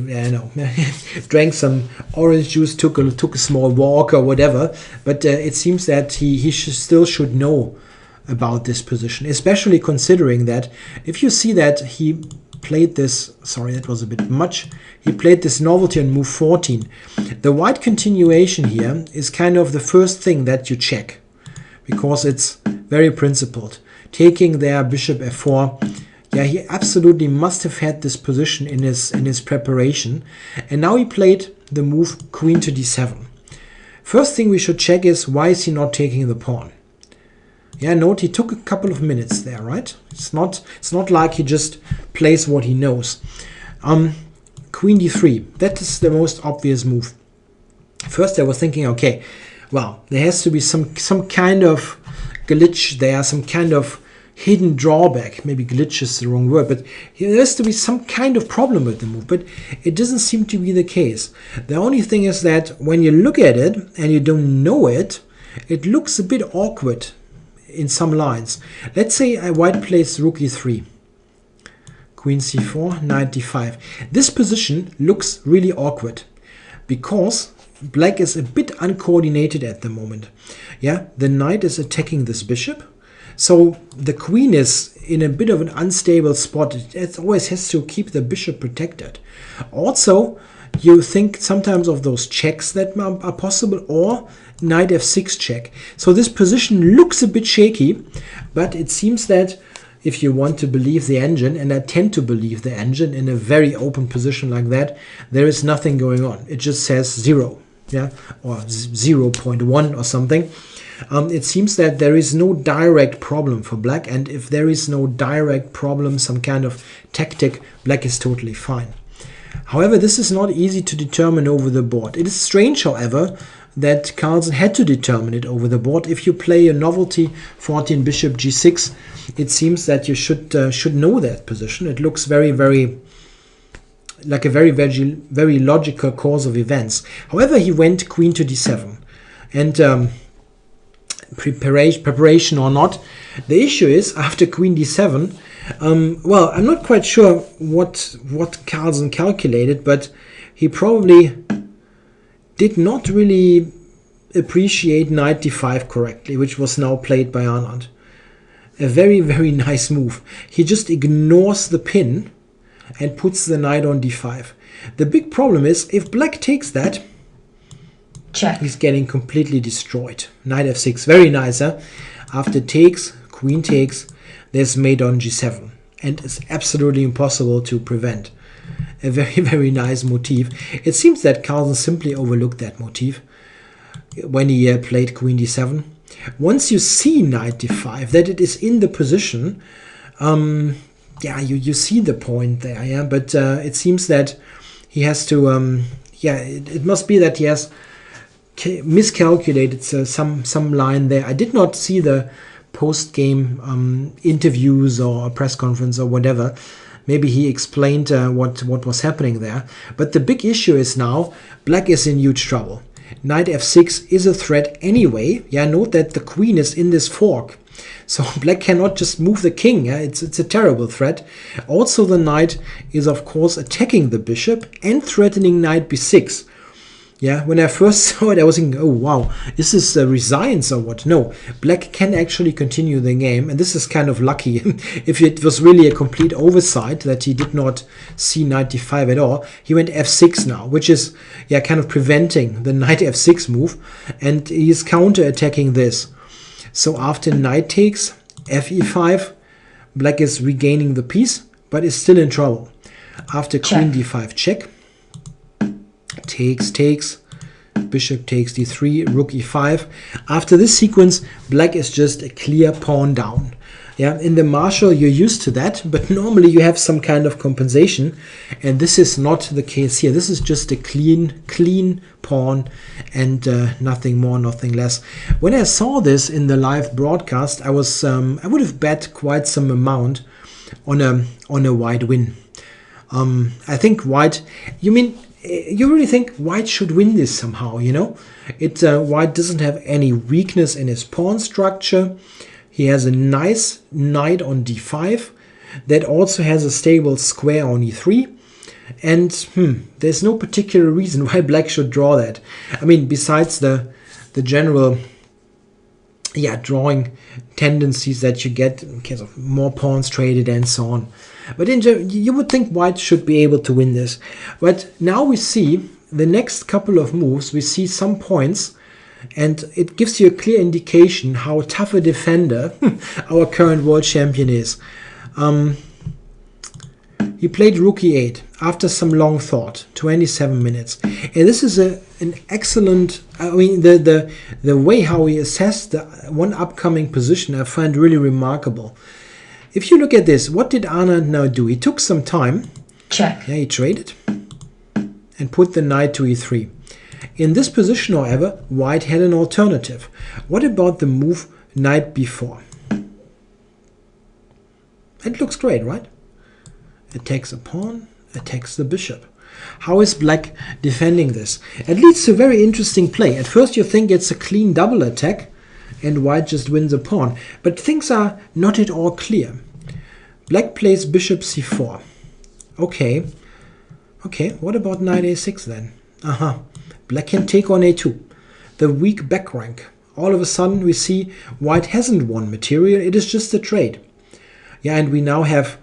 drank some orange juice, took a small walk or whatever. But it seems that he still should know about this position, especially considering that if you see that he played this, sorry, that was a bit much. He played this novelty on move 14. The white continuation here is kind of the first thing that you check, because it's very principled. Taking their bishop f4, yeah, he absolutely must have had this position in his preparation. And now he played the move queen to d7. First thing we should check is, why is he not taking the pawn? Yeah, note he took a couple of minutes there, right? It's not like he just plays what he knows. Queen d3, that is the most obvious move. First I was thinking, okay, well, there has to be some kind of glitch there, some kind of hidden drawback. Maybe glitch is the wrong word, but there has to be some kind of problem with the move, but it doesn't seem to be the case. The only thing is that when you look at it and you don't know it, it looks a bit awkward in some lines. Let's say white plays rook e3, queen c4, knight d5. This position looks really awkward because black is a bit uncoordinated at the moment. Yeah, the knight is attacking this bishop, so the queen is in a bit of an unstable spot. It always has to keep the bishop protected. Also, you think sometimes of those checks that are possible, or knight f6 check. So this position looks a bit shaky, but it seems that if you want to believe the engine, and I tend to believe the engine in a very open position like that, there is nothing going on. It just says 0, yeah, or 0.1 or something. It seems that there is no direct problem for black, and if there is no direct problem, some kind of tactic, black is totally fine. However, this is not easy to determine over the board. It is strange, however, that Carlsen had to determine it over the board. If you play a novelty 14 bishop g6, it seems that you should know that position. It looks very like a very logical course of events. However, he went queen to d7, and preparation or not, the issue is after queen d7. Well, I'm not quite sure what Carlsen calculated, but he probably did not really appreciate knight d5 correctly, which was now played by Anand. A very nice move. He just ignores the pin and puts the knight on d5. The big problem is, if black takes that, check, he's getting completely destroyed. Knight f6, very nice, huh? After takes, queen takes, there's mate on g7, and it's absolutely impossible to prevent. A very nice motif. It seems that Carlsen simply overlooked that motif when he played queen d7. Once you see knight d5, that it is in the position, yeah, you see the point there, yeah. But it seems that he has to, yeah, it must be that he has miscalculated some line there. I did not see the post-game interviews or press conference or whatever. Maybe he explained what was happening there. But the big issue is now black is in huge trouble. Knight f6 is a threat anyway. Yeah, note that the queen is in this fork. So black cannot just move the king. Yeah? It's a terrible threat. Also, the knight is, of course, attacking the bishop and threatening knight b6. Yeah, when I first saw it, I was thinking, oh wow, is this resigns or what? No, black can actually continue the game, and this is kind of lucky. If it was really a complete oversight that he did not see knight d5 at all, he went f6 now, which is, yeah, kind of preventing the knight f6 move, and he's counter-attacking this. So after knight takes, f e5, black is regaining the piece, but is still in trouble. After queen d5 check, takes, bishop takes d3, rook e5. After this sequence, black is just a clear pawn down. Yeah, in the martial you're used to that, but normally you have some kind of compensation, and this is not the case here. This is just a clean pawn, and nothing more, nothing less. When I saw this in the live broadcast, I was I would have bet quite some amount on a white win. I think white. You really think white should win this somehow? You know, white doesn't have any weakness in his pawn structure. He has a nice knight on d5 that also has a stable square on e3. And there's no particular reason why black should draw that. I mean, besides the general drawing tendencies that you get in case of more pawns traded and so on. But in general, you would think white should be able to win this. But now we see the next couple of moves, we see some points, and it gives you a clear indication how tough a defender our current world champion is. He played rook e8 after some long thought, 27 minutes. And this is an excellent, I mean, the way how he assessed the one upcoming position I find really remarkable. If you look at this, what did Anand now do? He took some time. Check. Yeah, he traded and put the knight to e3. In this position, however, white had an alternative. What about the move knight b4? It looks great, right? Attacks a pawn, attacks the bishop. How is black defending this? It leads to a very interesting play. At first you think it's a clean double attack and white just wins a pawn. But things are not at all clear. Black plays bishop c4. Okay, what about knight a6 then? Black can take on a2. The weak back rank. All of a sudden we see white hasn't won material, it is just a trade. Yeah, and we now have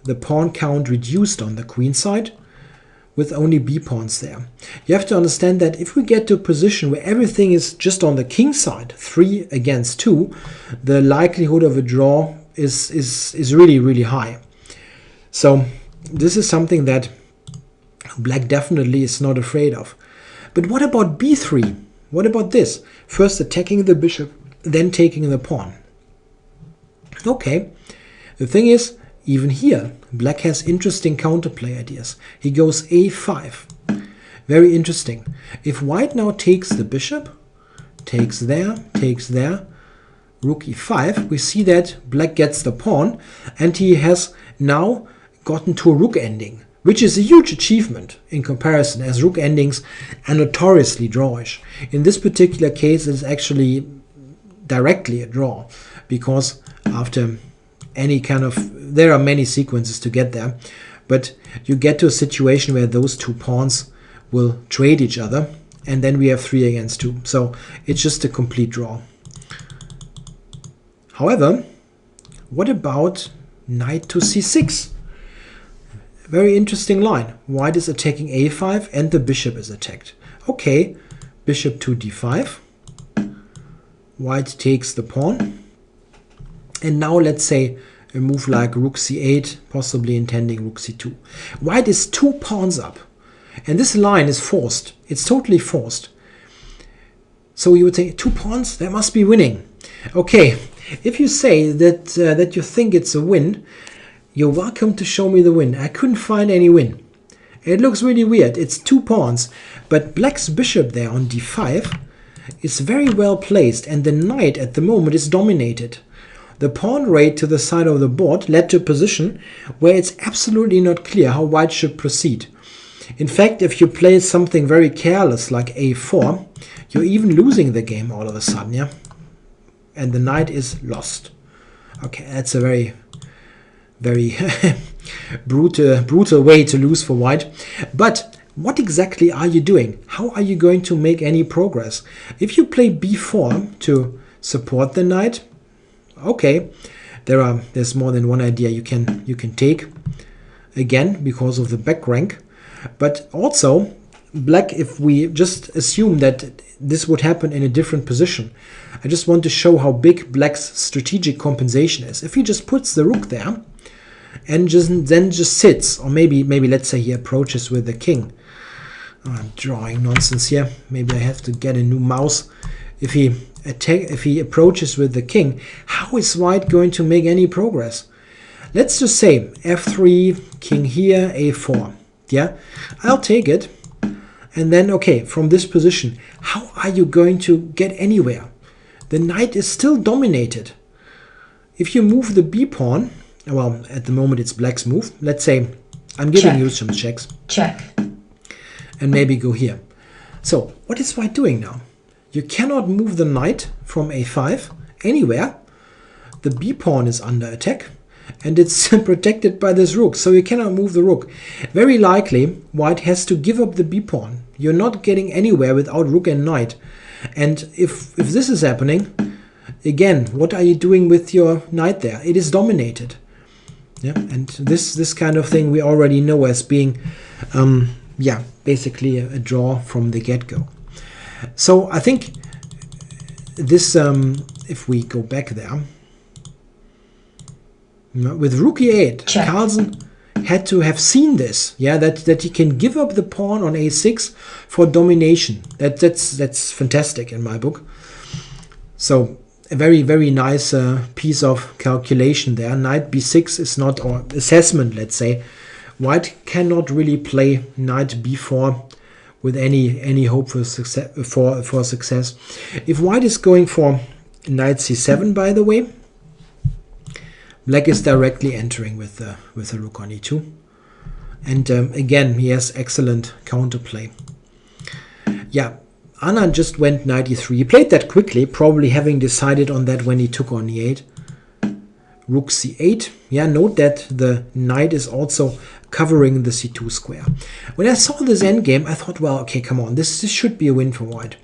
the pawn count reduced on the queen side with only b pawns there. You have to understand that if we get to a position where everything is just on the king side, 3 against 2, the likelihood of a draw is really, really high. So this is something that black definitely is not afraid of. But what about b3? What about this? First attacking the bishop, then taking the pawn. Okay, the thing is, even here, black has interesting counterplay ideas. He goes a5. Very interesting. If white now takes the bishop, takes there, rook e5, we see that black gets the pawn, and he has now gotten to a rook ending, which is a huge achievement in comparison, as rook endings are notoriously drawish. In this particular case, it's actually directly a draw, because after any kind of, there are many sequences to get there, but you get to a situation where those two pawns will trade each other, and then we have 3 against 2. So it's just a complete draw. However, what about knight to c6? Very interesting line. White is attacking a5 and the bishop is attacked. Okay, bishop to d5. White takes the pawn. And now let's say a move like rook c8, possibly intending rook c2. White is 2 pawns up. And this line is forced. It's totally forced. So you would say 2 pawns, that must be winning. Okay, if you say that, that you think it's a win, you're welcome to show me the win. I couldn't find any win. It looks really weird. It's 2 pawns, but black's bishop there on d5 is very well placed, and the knight at the moment is dominated. The pawn raid to the side of the board led to a position where it's absolutely not clear how white should proceed. In fact, if you play something very careless like a4, you're even losing the game all of a sudden, yeah? And the knight is lost. Okay, that's a very brutal way to lose for white. But what exactly are you doing? How are you going to make any progress? If you play b4 to support the knight, okay, there's more than one idea you can take, again because of the back rank. But also black, if we just assume that this would happen in a different position, I just want to show how big black's strategic compensation is. If he just puts the rook there and then just sits. Or maybe let's say he approaches with the king. Oh, I'm drawing nonsense here. Maybe I have to get a new mouse. If he approaches with the king, how is white going to make any progress? Let's just say f3, king here, a4. Yeah, I'll take it. And then, okay, from this position, how are you going to get anywhere? The knight is still dominated. If you move the b pawn, well, at the moment it's black's move. Let's say I'm giving you some checks. Check. And maybe go here. So what is white doing now? You cannot move the knight from a5 anywhere. The b pawn is under attack. And it's protected by this rook, so you cannot move the rook. Very likely, white has to give up the b pawn. You're not getting anywhere without rook and knight. And if this is happening, again, what are you doing with your knight there? It is dominated. Yeah, and this kind of thing we already know as being, yeah, basically a draw from the get-go. So I think this, if we go back there, with rook e8, Carlsen had to have seen this, yeah, that he can give up the pawn on a6 for domination. That's fantastic in my book. So a very nice piece of calculation there. Knight b6 is not, or assessment, let's say. White cannot really play knight b4 with any hope for success. If white is going for knight c7, by the way, black is directly entering with the rook on e2. And again, he has excellent counterplay. Yeah, Anand just went knight e3. He played that quickly, probably having decided on that when he took on e8. Rook c8. Yeah, note that the knight is also covering the c2 square. When I saw this endgame, I thought, well, okay, come on, this should be a win for white.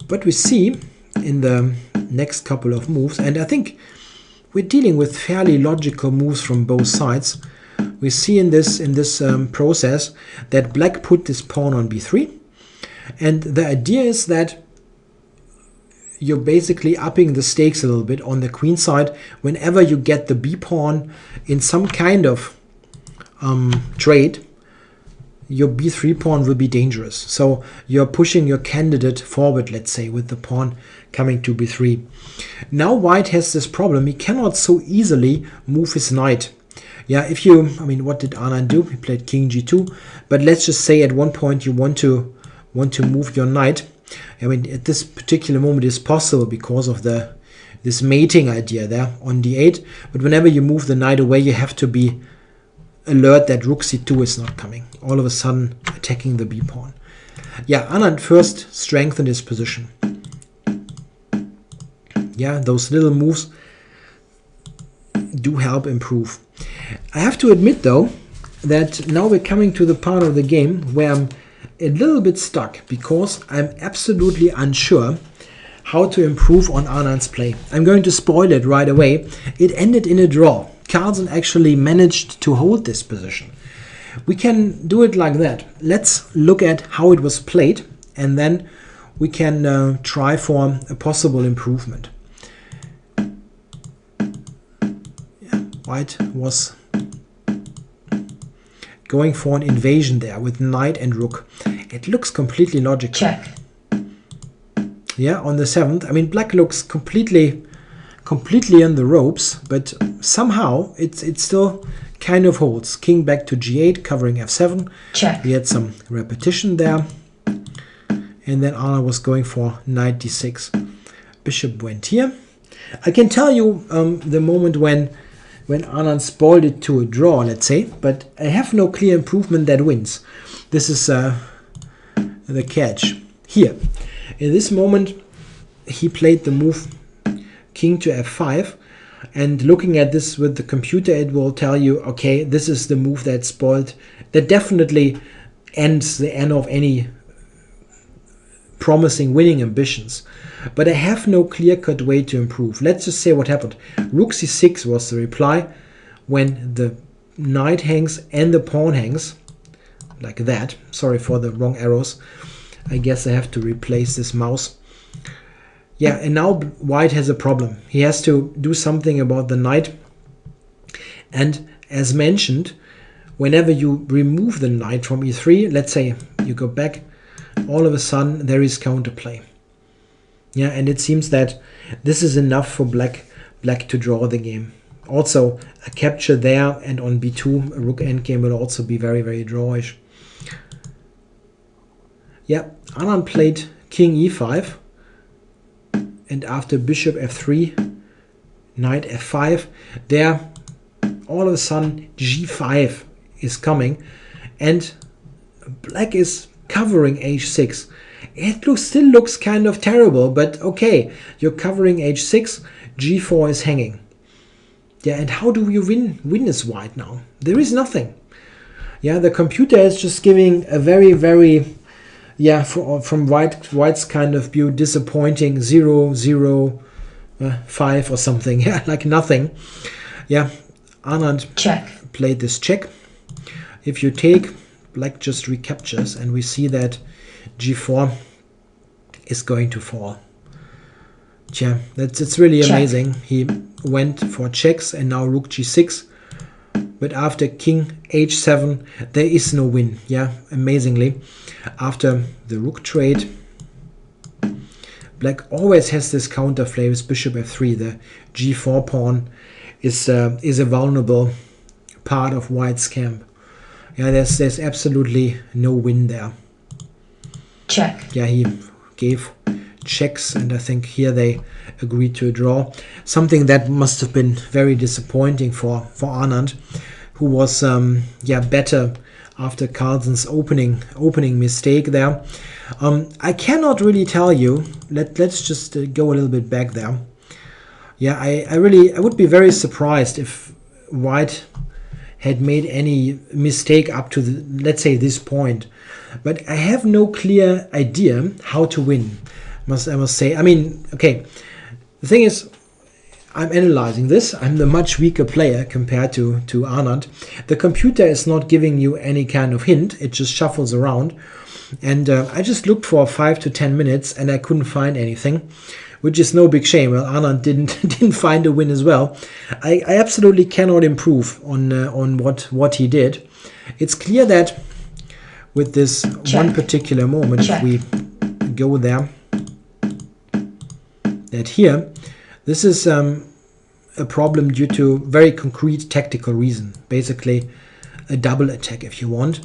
But we see in the next couple of moves, and I think we're dealing with fairly logical moves from both sides. We see in this process that black put this pawn on b3, and the idea is that you're basically upping the stakes a little bit on the queen side. Whenever you get the b pawn in some kind of trade, your b3 pawn will be dangerous. So you're pushing your candidate forward, let's say, with the pawn coming to b3. Now white has this problem. He cannot so easily move his knight. Yeah, if you, I mean, what did Anand do? He played king g2. But let's just say at one point you want to move your knight. I mean, at this particular moment it's possible because of this mating idea there on d8. But whenever you move the knight away, you have to be alert that rook c2 is not coming. All of a sudden attacking the b pawn. Yeah, Anand first strengthened his position. Yeah, those little moves do help improve. I have to admit though that now we're coming to the part of the game where I'm a little bit stuck because I'm absolutely unsure how to improve on Anand's play. I'm going to spoil it right away. It ended in a draw. Carlsen actually managed to hold this position. We can do it like that. Let's look at how it was played and then we can try for a possible improvement. Yeah, white was going for an invasion there with knight and rook. It looks completely logical. Check. Yeah, on the 7th. I mean, black looks completely in the ropes, but somehow it still kind of holds. King back to g8, covering f7. Check. We had some repetition there. And then Anna was going for knight d6. Bishop went here. I can tell you the moment when Anand spoiled it to a draw, let's say, but I have no clear improvement that wins. This is the catch. Here, in this moment, he played the move king to f5, and looking at this with the computer, it will tell you, okay, this is the move that spoiled, that definitely ends the end of any promising winning ambitions. But I have no clear-cut way to improve. Let's just say what happened. Rook c6 was the reply when the knight hangs and the pawn hangs, like that. Sorry for the wrong arrows. I guess I have to replace this mouse. Yeah, and now white has a problem. He has to do something about the knight. And as mentioned, whenever you remove the knight from e3, let's say you go back, all of a sudden there is counterplay. Yeah, and it seems that this is enough for black to draw the game. Also, a capture there, and on b2, a rook endgame will also be very, very drawish. Yeah, Anand played king e5, and after bishop f3, knight f5, there all of a sudden g5 is coming, and black is covering h6. It still looks kind of terrible, but okay, you're covering h6, g4 is hanging. Yeah, and how do you win this white now? There is nothing. Yeah, the computer is just giving a very, very, yeah, from white's kind of view, disappointing 0, 0, 5 or something. Yeah, like nothing. Yeah, Anand played this check. If you take, black just recaptures, and we see that g4 is going to fall. Yeah, it's really amazing. He went for checks, and now rook g6. But after king h7, there is no win. Yeah, amazingly. After the rook trade, black always has this counterplay with bishop f3. The g4 pawn is a vulnerable part of white's camp. Yeah, there's absolutely no win there. Check. Yeah, he gave checks, and I think here they agreed to a draw. Something that must have been very disappointing for Anand, who was better after Carlsen's opening mistake there. I cannot really tell you. Let's just go a little bit back there. Yeah, I would be very surprised if white had made any mistake up to let's say this point, but I have no clear idea how to win. I must say. I mean, okay, the thing is, I'm analyzing this. I'm the much weaker player compared to Anand. The computer is not giving you any kind of hint. It just shuffles around, and I just looked for 5 to 10 minutes, and I couldn't find anything, which is no big shame. Well, Anand didn't find a win as well. I absolutely cannot improve on what he did. It's clear that with this one particular moment, if we go there, that here, this is a problem due to very concrete tactical reason. Basically, a double attack, if you want.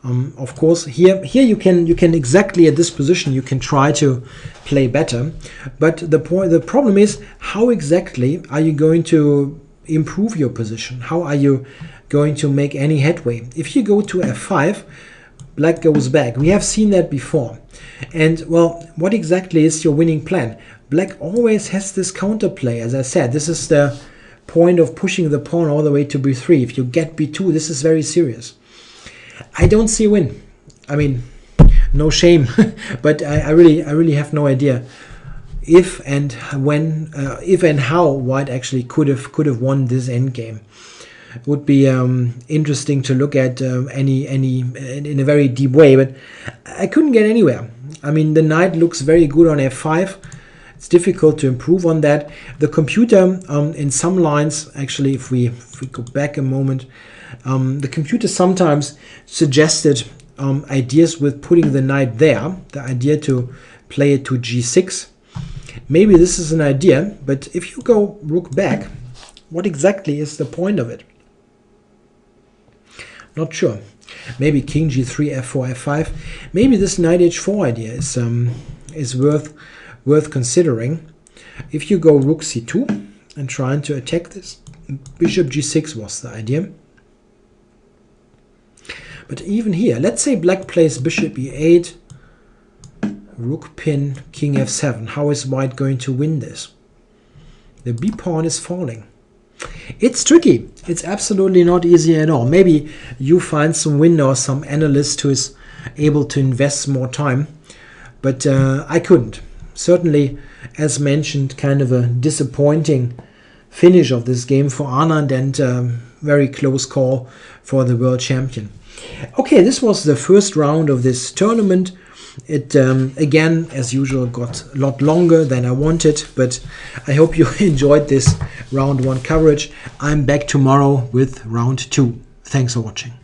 Of course, here you can exactly at this position you can try to play better, but the problem is, how exactly are you going to improve your position? How are you going to make any headway? If you go to f5, black goes back. We have seen that before. And well, what exactly is your winning plan? Black always has this counterplay. As I said, this is the point of pushing the pawn all the way to b3. If you get b2, this is very serious. I don't see a win. I mean, no shame, but I really have no idea if and when, if and how white actually could have won this endgame. It would be interesting to look at any in a very deep way, but I couldn't get anywhere. I mean, the knight looks very good on f5. It's difficult to improve on that. The computer in some lines, actually, if we go back a moment, the computer sometimes suggested ideas with putting the knight there, the idea to play it to g6. Maybe this is an idea, but if you go rook back, what exactly is the point of it? Not sure. Maybe king g3, f4, f5. Maybe this knight h4 idea is worth considering. If you go rook c2 and trying to attack this, bishop g6 was the idea. But even here, let's say black plays bishop e8, rook pin, king f7. How is white going to win this? The b pawn is falling. It's tricky. It's absolutely not easy at all. Maybe you find some winner or some analyst who is able to invest more time, but I couldn't. Certainly, as mentioned, kind of a disappointing finish of this game for Anand, and very close call for the world champion. Okay, this was the first round of this tournament. It, again, as usual, got a lot longer than I wanted, but I hope you enjoyed this round 1 coverage. I'm back tomorrow with round 2. Thanks for watching.